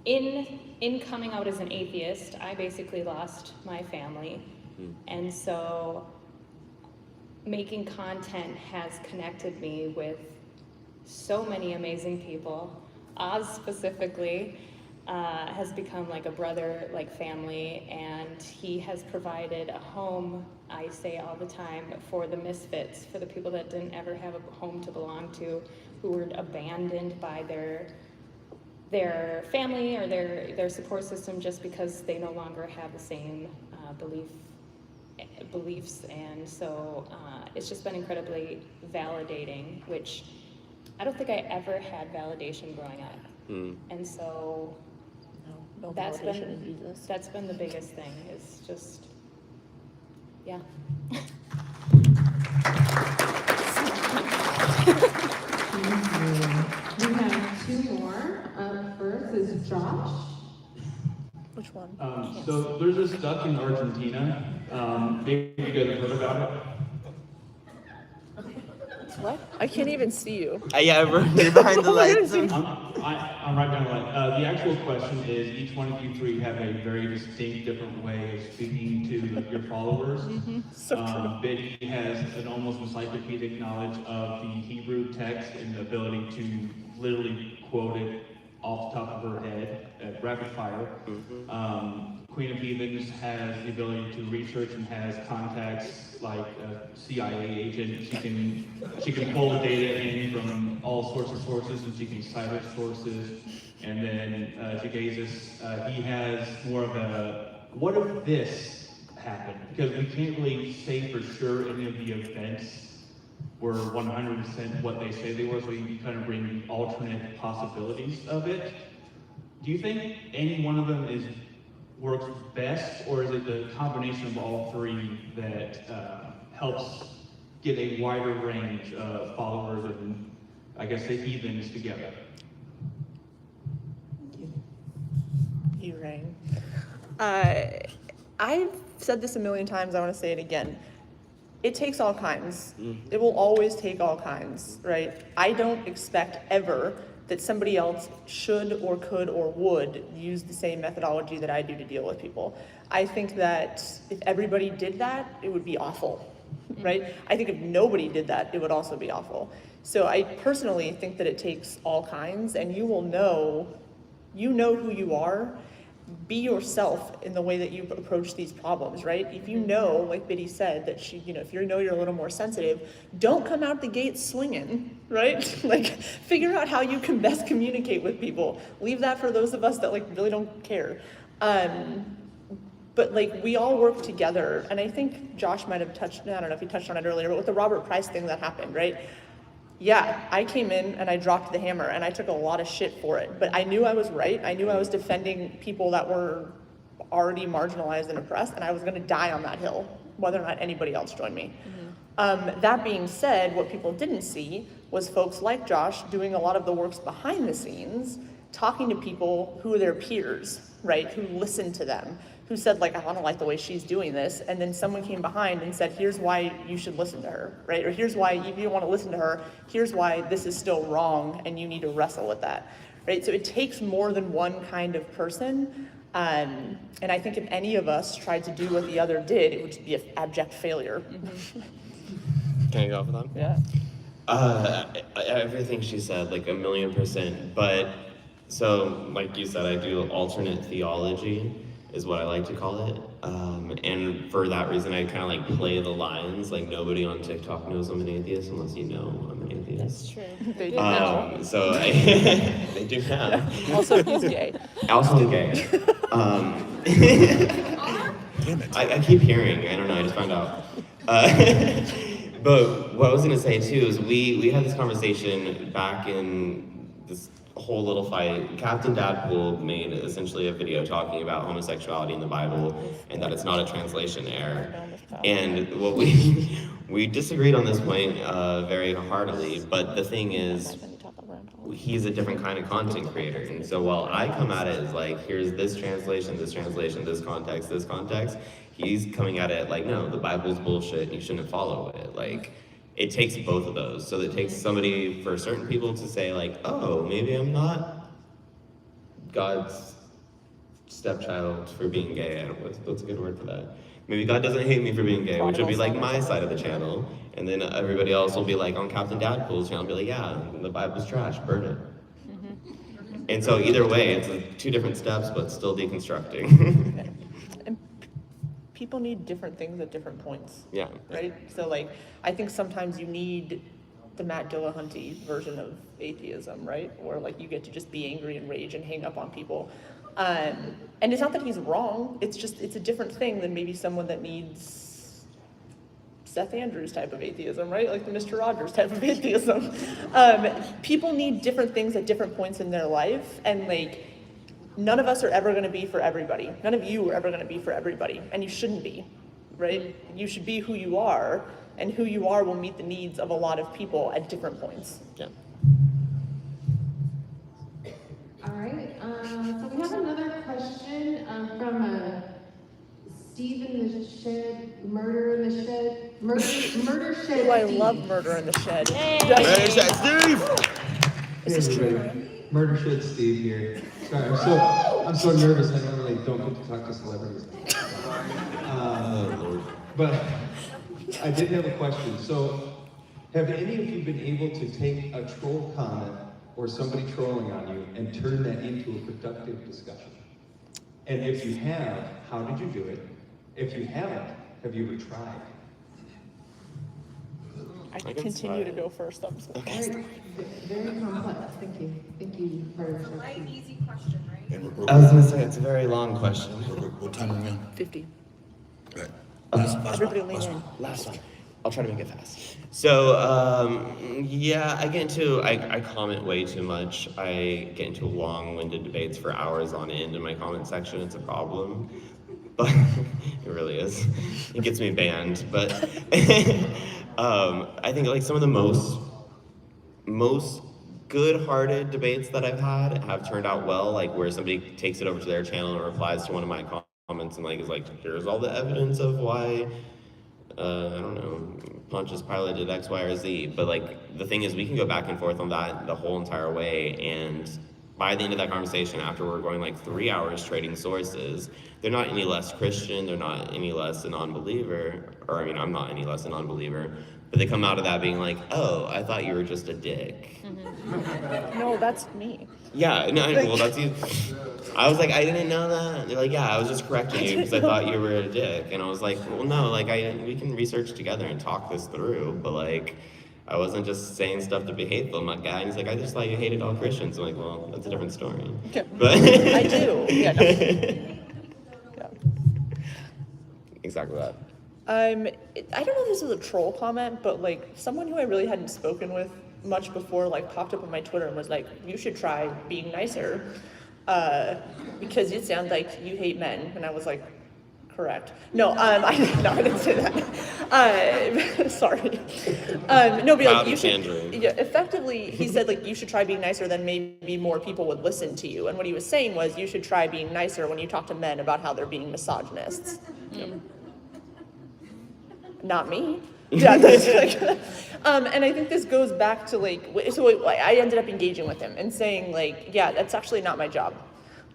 in coming out as an atheist, I basically lost my family. And so making content has connected me with so many amazing people. Oz specifically has become like a brother, like family, and he has provided a home I say all the time, for the misfits, for the people that didn't ever have a home to belong to, who were abandoned by their family or their support system just because they no longer have the same beliefs. And so it's just been incredibly validating, which I don't think I ever had validation growing up. And so No that's validation in Jesus. been the biggest thing, is just, yeah. We have two more. First is Josh. Which one? So there's this duck in Argentina. Maybe you guys have heard about it. What? I can't even see you. Yeah, you're behind the lights. I'm right behind the light. The actual question is, each one of you three have a very distinct, different way of speaking to your followers. So true. Biddy has an almost encyclopedic knowledge of the Hebrew text and the ability to literally quote it off the top of her head at rapid fire. Queen of Heathens has the ability to research and has contacts like a CIA agent. She can pull the data in from all sorts of sources, and she can cite her sources. And then Jagazus, he has more of a, what if this happened? Because we can't really say for sure any of the events were 100% what they say they were, so you can kind of bring alternate possibilities of it. Do you think any one of them works best, or is it the combination of all three that helps get a wider range of followers and, I guess, the heathens together? You rang. I've said this a million times, I want to say it again. It takes all kinds. It will always take all kinds, right? I don't expect ever that somebody else should or could or would use the same methodology that I do to deal with people. I think that if everybody did that, it would be awful, right? I think if nobody did that, it would also be awful. So I personally think that it takes all kinds, and you know who you are. Be yourself in the way that you approach these problems, right? If you know, like Biddy said, that if you know you're a little more sensitive, don't come out the gate swinging, right? Like, figure out how you can best communicate with people. Leave that for those of us that really don't care. But we all work together, and I think Josh might have I don't know if he touched on it earlier, but with the Robert Price thing that happened, right? Yeah, I came in and I dropped the hammer and I took a lot of shit for it, but I knew I was right. I knew I was defending people that were already marginalized and oppressed, and I was gonna die on that hill, whether or not anybody else joined me. That being said, what people didn't see was folks like Josh doing a lot of the works behind the scenes, talking to people who are their peers, right, who listened to them, who said, I don't like the way she's doing this, and then someone came behind and said, here's why you should listen to her, right? Or here's why, if you don't want to listen to her, here's why this is still wrong, and you need to wrestle with that, right? So it takes more than one kind of person, and I think if any of us tried to do what the other did, it would be an abject failure. Can I go off with that? Yeah. Everything she said, 1,000,000%. But so, like you said, I do alternate theology, is what I like to call it. And for that reason, I kind of play the lines. Nobody on TikTok knows I'm an atheist unless you know I'm an atheist. That's true. They do now. So they do now. Also, he's gay. Also gay. I keep hearing. I don't know. I just found out. But what I was gonna say too is we had this conversation back in this whole little fight. Captain Dadpool made essentially a video talking about homosexuality in the Bible and that it's not a translation error. And what we disagreed on this point very heartily. But the thing is, he's a different kind of content creator. And so while I come at it as here's this translation, this context, he's coming at it no, the Bible's bullshit and you shouldn't follow it. It takes both of those. So it takes somebody, for certain people, to say oh, maybe I'm not God's stepchild for being gay. I don't know, what's a good word for that? Maybe God doesn't hate me for being gay, which would be my side of the channel. And then everybody else will be on Captain Dadpool's channel, be yeah, the Bible's trash, burn it. And so either way, it's two different steps, but still deconstructing. people need different things at different points. Yeah. Right? So like, I think sometimes you need the Matt Dillahunty version of atheism, right? Where like you get to just be angry and rage and hang up on people. And it's not that he's wrong, it's just, it's a different thing than maybe someone that needs Seth Andrews type of atheism, right? Like the Mr. Rogers type of atheism. People need different things at different points in their life, and like, none of us are ever gonna be for everybody. None of you are ever gonna be for everybody, and you shouldn't be, right? You should be who you are, and who you are will meet the needs of a lot of people at different points. Yeah. All right, so we have another question from Steve in the Shed, Murder in the Shed, Murder Shed. Oh, I Steve. love Murder in the Shed. There's that Steve! Is this true? Everybody. Murder Shed Steve here. Sorry, I'm so nervous. I normally don't get to talk to celebrities. But I did have a question. So, have any of you been able to take a troll comment or somebody trolling on you and turn that into a productive discussion? And if you have, how did you do it? If you haven't, have you ever tried? I can continue to try. go first. I'm so Very, very complex. Thank you. Thank you, Murder Shed Right, Steve. easy question, right? And we're, I was gonna say, it's a very long question. what time are we on? 50. Okay. Everybody lean in. Last one. I'll try to make it fast. So, yeah, I comment way too much. I get into long-winded debates for hours on end in my comment section. It's a problem. But it really is. It gets me banned. But I think like some of the most good-hearted debates that I've had have turned out well, like where somebody takes it over to their channel and replies to one of my comments and like is like, here's all the evidence of why I don't know, Pontius Pilate did X, Y, or Z. But like the thing is, we can go back and forth on that the whole entire way, and by the end of that conversation, after we're going like 3 hours trading sources, they're not any less Christian, they're not any less a non-believer, or I mean, I'm not any less a non-believer, but they come out of that being like, oh, I thought you were just a dick. No, that's me. Yeah, no, well, that's you. I was like, I didn't know that. They're like, yeah, I was just correcting you because I thought you were a dick. And I was like, well, no, like, we can research together and talk this through, but like, I wasn't just saying stuff to be hateful, my guy. And he's like, I just thought you hated all Christians. I'm like, well, that's a different story. Yeah. But I do. Yeah, no. Yeah. Exactly that. I don't know if this is a troll comment, but like someone who I really hadn't spoken with much before like popped up on my Twitter and was like, you should try being nicer because it sounds like you hate men. And I was like, correct. No, I didn't say that. Sorry. No, but like, you should, yeah, effectively, he said like, you should try being nicer, then maybe more people would listen to you. And what he was saying was, you should try being nicer when you talk to men about how they're being misogynists. Not me. Yeah, that's like, and I think this goes back to like, so I ended up engaging with him and saying like, yeah, that's actually not my job.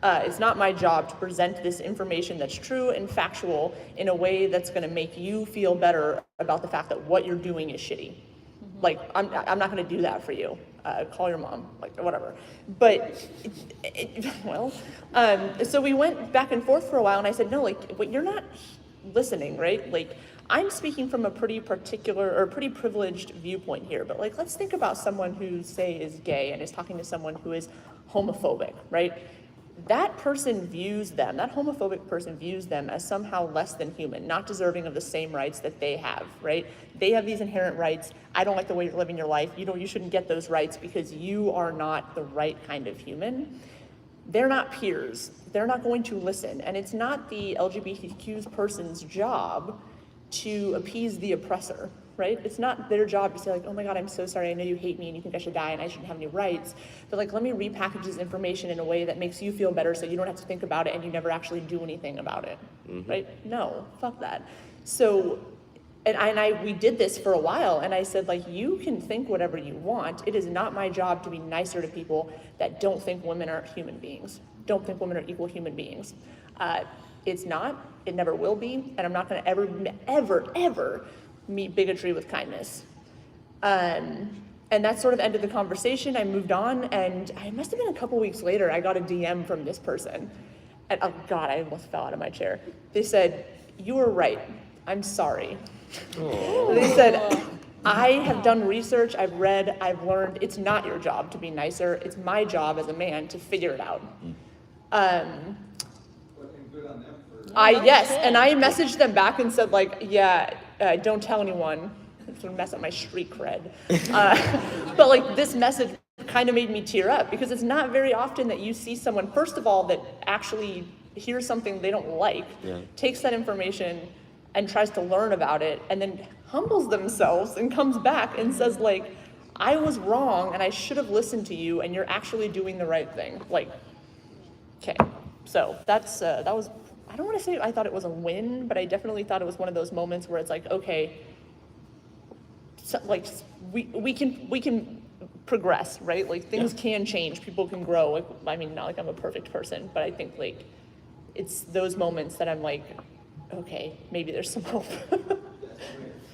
It's not my job to present this information that's true and factual in a way that's going to make you feel better about the fact that what you're doing is shitty. Like, I'm not going to do that for you. Call your mom, like, whatever. But, so we went back and forth for a while, and I said, no, like, but you're not listening, right? Like, I'm speaking from a pretty particular or pretty privileged viewpoint here, but like, let's think about someone who, say, is gay and is talking to someone who is homophobic, right? That person views them, that homophobic person views them as somehow less than human, not deserving of the same rights that they have, right? They have these inherent rights. I don't like the way you're living your life. You shouldn't get those rights because you are not the right kind of human. They're not peers. They're not going to listen. And it's not the LGBTQ person's job to appease the oppressor, right? It's not their job to say like, oh my God, I'm so sorry, I know you hate me and you think I should die and I shouldn't have any rights. But like, let me repackage this information in a way that makes you feel better so you don't have to think about it and you never actually do anything about it, right? No, fuck that. So, we did this for a while, and I said like, you can think whatever you want. It is not my job to be nicer to people that don't think women are human beings, don't think women are equal human beings. It's not, it never will be, and I'm not gonna ever meet bigotry with kindness. And that sort of ended the conversation. I moved on, and I must have been a couple weeks later, I got a DM from this person. And oh God, I almost fell out of my chair. They said, you were right. I'm sorry. They said, I have done research, I've read, I've learned, it's not your job to be nicer, it's my job as a man to figure it out. Yes, and I messaged them back and said like, yeah, don't tell anyone, it's gonna mess up my street cred. But like this message kind of made me tear up because it's not very often that you see someone, first of all, that actually hears something they don't like, takes that information and tries to learn about it, and then humbles themselves and comes back and says like, I was wrong and I should have listened to you and you're actually doing the right thing. Like, okay, so that was, I don't want to say I thought it was a win, but I definitely thought it was one of those moments where it's like, okay, so, like we can progress, right? Like things can change, people can grow. Like, I mean, not like I'm a perfect person, but I think like it's those moments that I'm like, okay, maybe there's some hope.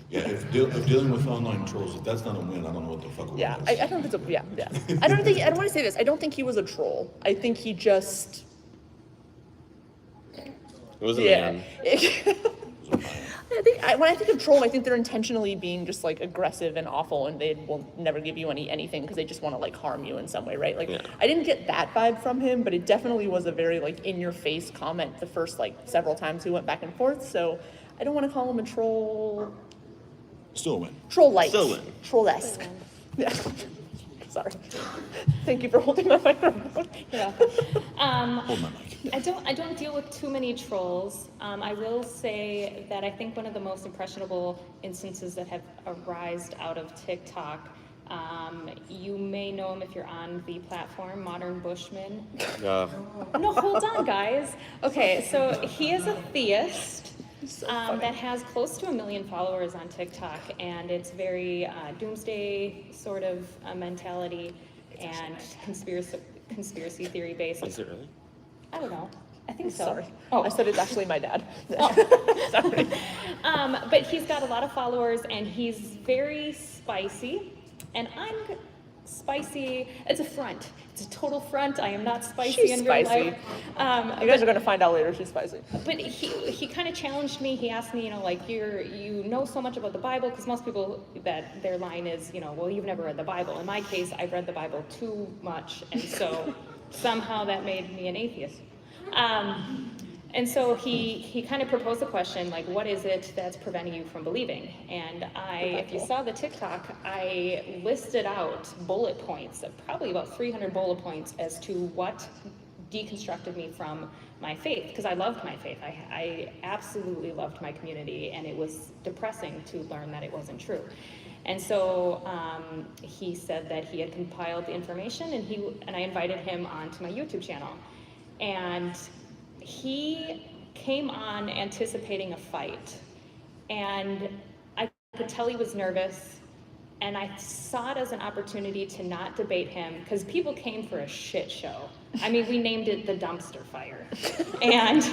Yeah, if dealing with online trolls, if that's not a win, I don't know what the fuck. Yeah, I don't think it's a, yeah. I don't want to say this. I don't think he was a troll. I think he just. It was a man. When I think of troll, I think they're intentionally being just like aggressive and awful, and they will never give you anything because they just want to like harm you in some way, right? Like I didn't get that vibe from him, but it definitely was a very like in your face comment the first like several times we went back and forth. So I don't want to call him a troll. Still a win. Troll-like. Still a win. Troll-esque. Yeah. Sorry. Thank you for holding my microphone. Yeah. Hold my mic. I don't deal with too many trolls. I will say that I think one of the most impressionable instances that have arisen out of TikTok, you may know him if you're on the platform, Modern Bushman. No, hold on, guys. Okay, so he is a theist. That has close to 1 million followers on TikTok, and it's very doomsday sort of mentality and conspiracy theory based. Is it really? I don't know. I think so. Sorry. Oh, I said it's actually my dad. sorry. But he's got a lot of followers, and he's very spicy, and I'm spicy. It's a front. It's a total front. I am not spicy She's in real spicy. life. You guys are gonna find out later. She's spicy. But he kind of challenged me. He asked me, like you know so much about the Bible, because most people, that their line is, well, you've never read the Bible. In my case, I've read the Bible too much, and so somehow that made me an atheist. And so he kind of proposed a question, like, what is it that's preventing you from believing? And if you saw the TikTok, I listed out bullet points, probably about 300 bullet points, as to what deconstructed me from my faith, because I loved my faith. I absolutely loved my community, and it was depressing to learn that it wasn't true. And so he said that he had compiled the information, and I invited him onto my YouTube channel. And he came on anticipating a fight, and I could tell he was nervous, and I saw it as an opportunity to not debate him, because people came for a shit show. I mean, we named it the dumpster fire. And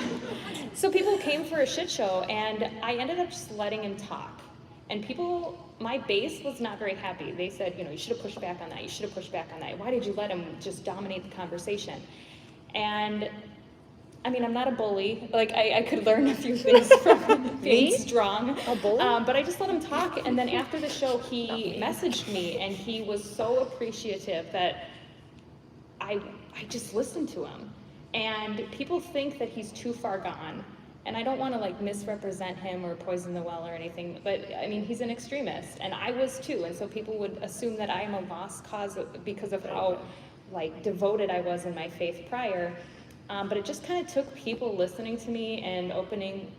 so people came for a shit show, and I ended up just letting him talk. And my base was not very happy. They said, you should have pushed back on that. You should have pushed back on that. Why did you let him just dominate the conversation? And I mean, I'm not a bully. Like, I could learn a few things from being strong. A bully? But I just let him talk. And then after the show, he messaged me, and he was so appreciative that I just listened to him. And people think that he's too far gone. And I don't want to like misrepresent him or poison the well or anything, but I mean, he's an extremist, and I was too. And so people would assume that I am a lost cause because of how like devoted I was in my faith prior. But it just kind of took people listening to me and opening,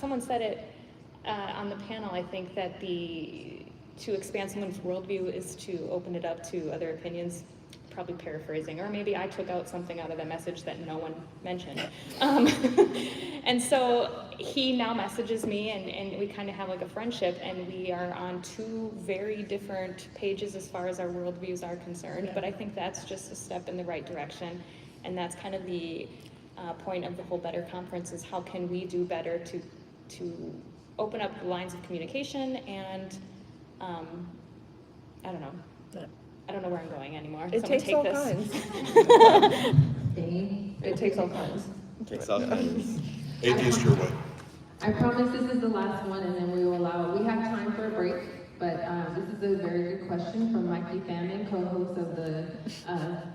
someone said it on the panel, I think, that to expand someone's worldview is to open it up to other opinions, probably paraphrasing, or maybe I took out something out of the message that no one mentioned. And so he now messages me, and we kind of have like a friendship, and we are on two very different pages as far as our worldviews are concerned, but I think that's just a step in the right direction. And that's kind of the point of the whole Better Conference, is how can we do better to open up the lines of communication, and I don't know where I'm going anymore. It so takes I'm gonna all take kinds. It takes all kinds. Takes all kinds. Atheist your way. I promise this is the last one, and then we will allow, we have time for a break, but this is a very good question from Mikey Fannin, co-host of the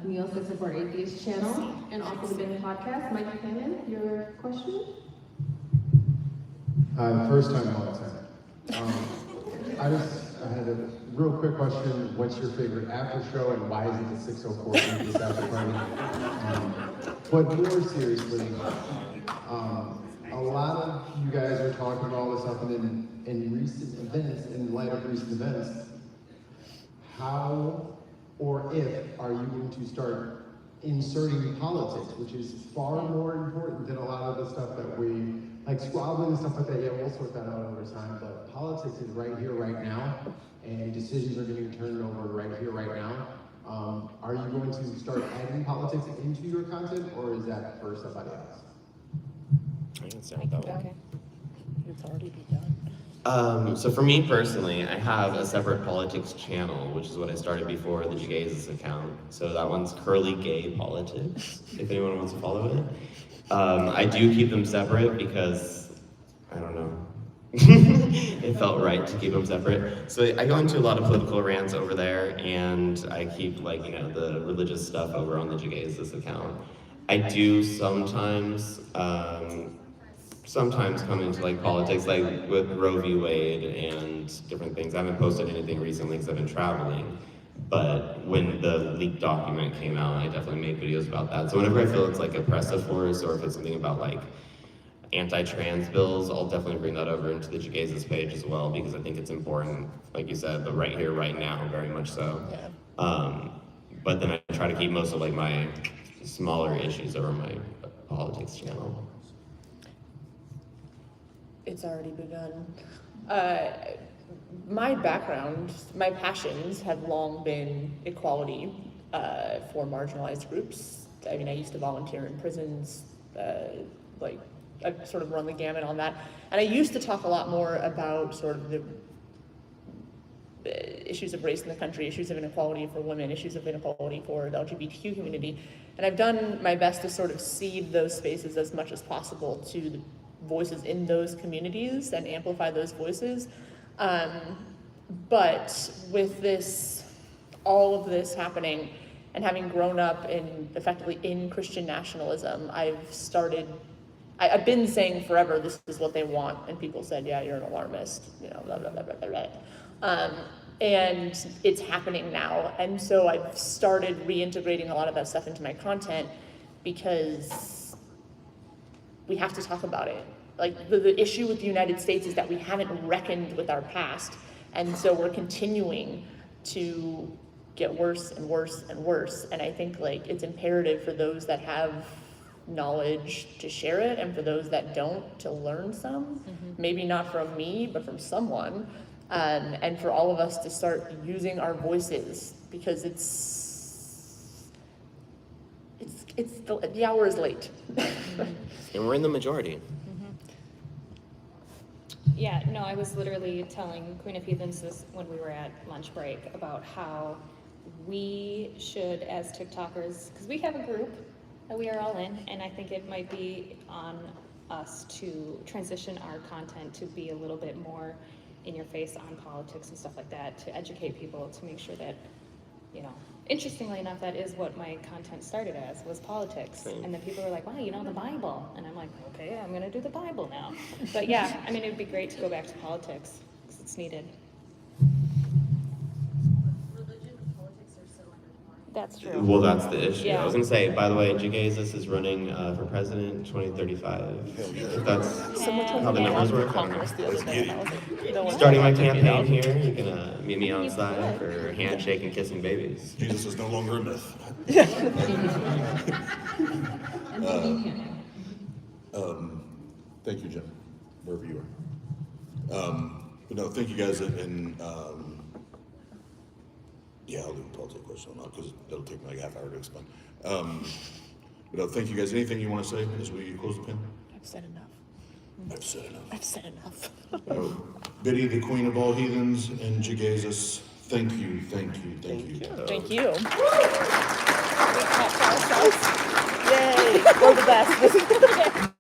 Neil Six Support Atheist channel, and also the Ben podcast. Mikey Fannin, your question? First time, long time. I had a real quick question. What's your favorite after show, and why is it the 604 this after party? But more seriously, a lot of you guys are talking about all this stuff, and then in recent events, in light of recent events, how or if are you going to start inserting politics, which is far more important than a lot of the stuff that we, like squabbling and stuff like that, yeah, we'll sort that out over time, but politics is right here, right now, and decisions are getting turned over right here, right now. Are you going to start adding politics into your content, or is that for somebody else? I can start with that one. Okay. It's already begun. So for me personally, I have a separate politics channel, which is what I started before the Jagazes account. So that one's Curly Gay Politics, if anyone wants to follow it. I do keep them separate because, I don't know, it felt right to keep them separate. So I go into a lot of political rants over there, and I keep, like, you know, the religious stuff over on the Jagazes account. I do sometimes come into like politics, like with Roe v. Wade and different things. I haven't posted anything recently because I've been traveling, but when the leaked document came out, I definitely made videos about that. So whenever I feel it's like oppressive force, or if it's something about like anti-trans bills, I'll definitely bring that over into the Jagazes page as well, because I think it's important, like you said, but right here, right now, very much so. Yeah. But then I try to keep most of like my smaller issues over my politics channel. It's already begun. My background, my passions have long been equality for marginalized groups. I mean, I used to volunteer in prisons, like I sort of run the gamut on that. And I used to talk a lot more about sort of the issues of race in the country, issues of inequality for women, issues of inequality for the LGBTQ community. And I've done my best to sort of seed those spaces as much as possible to the voices in those communities and amplify those voices. But with this, all of this happening, and having grown up in effectively in Christian nationalism, I've been saying forever, this is what they want, and people said, yeah, you're an alarmist, you know, blah, blah, blah, blah, blah, blah. And it's happening now, and so I've started reintegrating a lot of that stuff into my content because we have to talk about it. Like, the issue with the United States is that we haven't reckoned with our past, and so we're continuing to get worse and worse and worse. And I think, like, it's imperative for those that have knowledge to share it, and for those that don't, to learn some. Maybe not from me, but from someone. And for all of us to start using our voices, because the hour is late. And we're in the majority. Yeah, no, I was literally telling Queen of Heathens this when we were at lunch break about how we should, as TikTokers, because we have a group that we are all in, and I think it might be on us to transition our content to be a little bit more in your face on politics and stuff like that, to educate people, to make sure that, you know, interestingly enough, that is what my content started as, was politics. And then people were like, wow, you know the Bible. And I'm like, okay, I'm gonna do the Bible now. But yeah, I mean, it'd be great to go back to politics, because it's needed. Religion and politics are so intertwined. That's true. Well, that's the issue. Yeah. I was gonna say, by the way, Jagazes is running for president 2035. If that's Someone told how the me numbers about work. Congress the other day, and I was like, no one Starting my talked to me campaign about it. here, you can meet me outside for handshake and kissing babies. Jesus is no longer a myth. Thank you, Jim, wherever you are. But no, thank you guys, and yeah, I'll leave the politics question on because it'll take me like a half hour to explain. But no, thank you guys. Anything you want to say as we close the pen? I've said enough. I've said enough. I've said enough. Biddy, the queen of all heathens, and Jagazes, thank you, thank you, thank you. Thank you. We clap for ourselves. Yay! We're the best.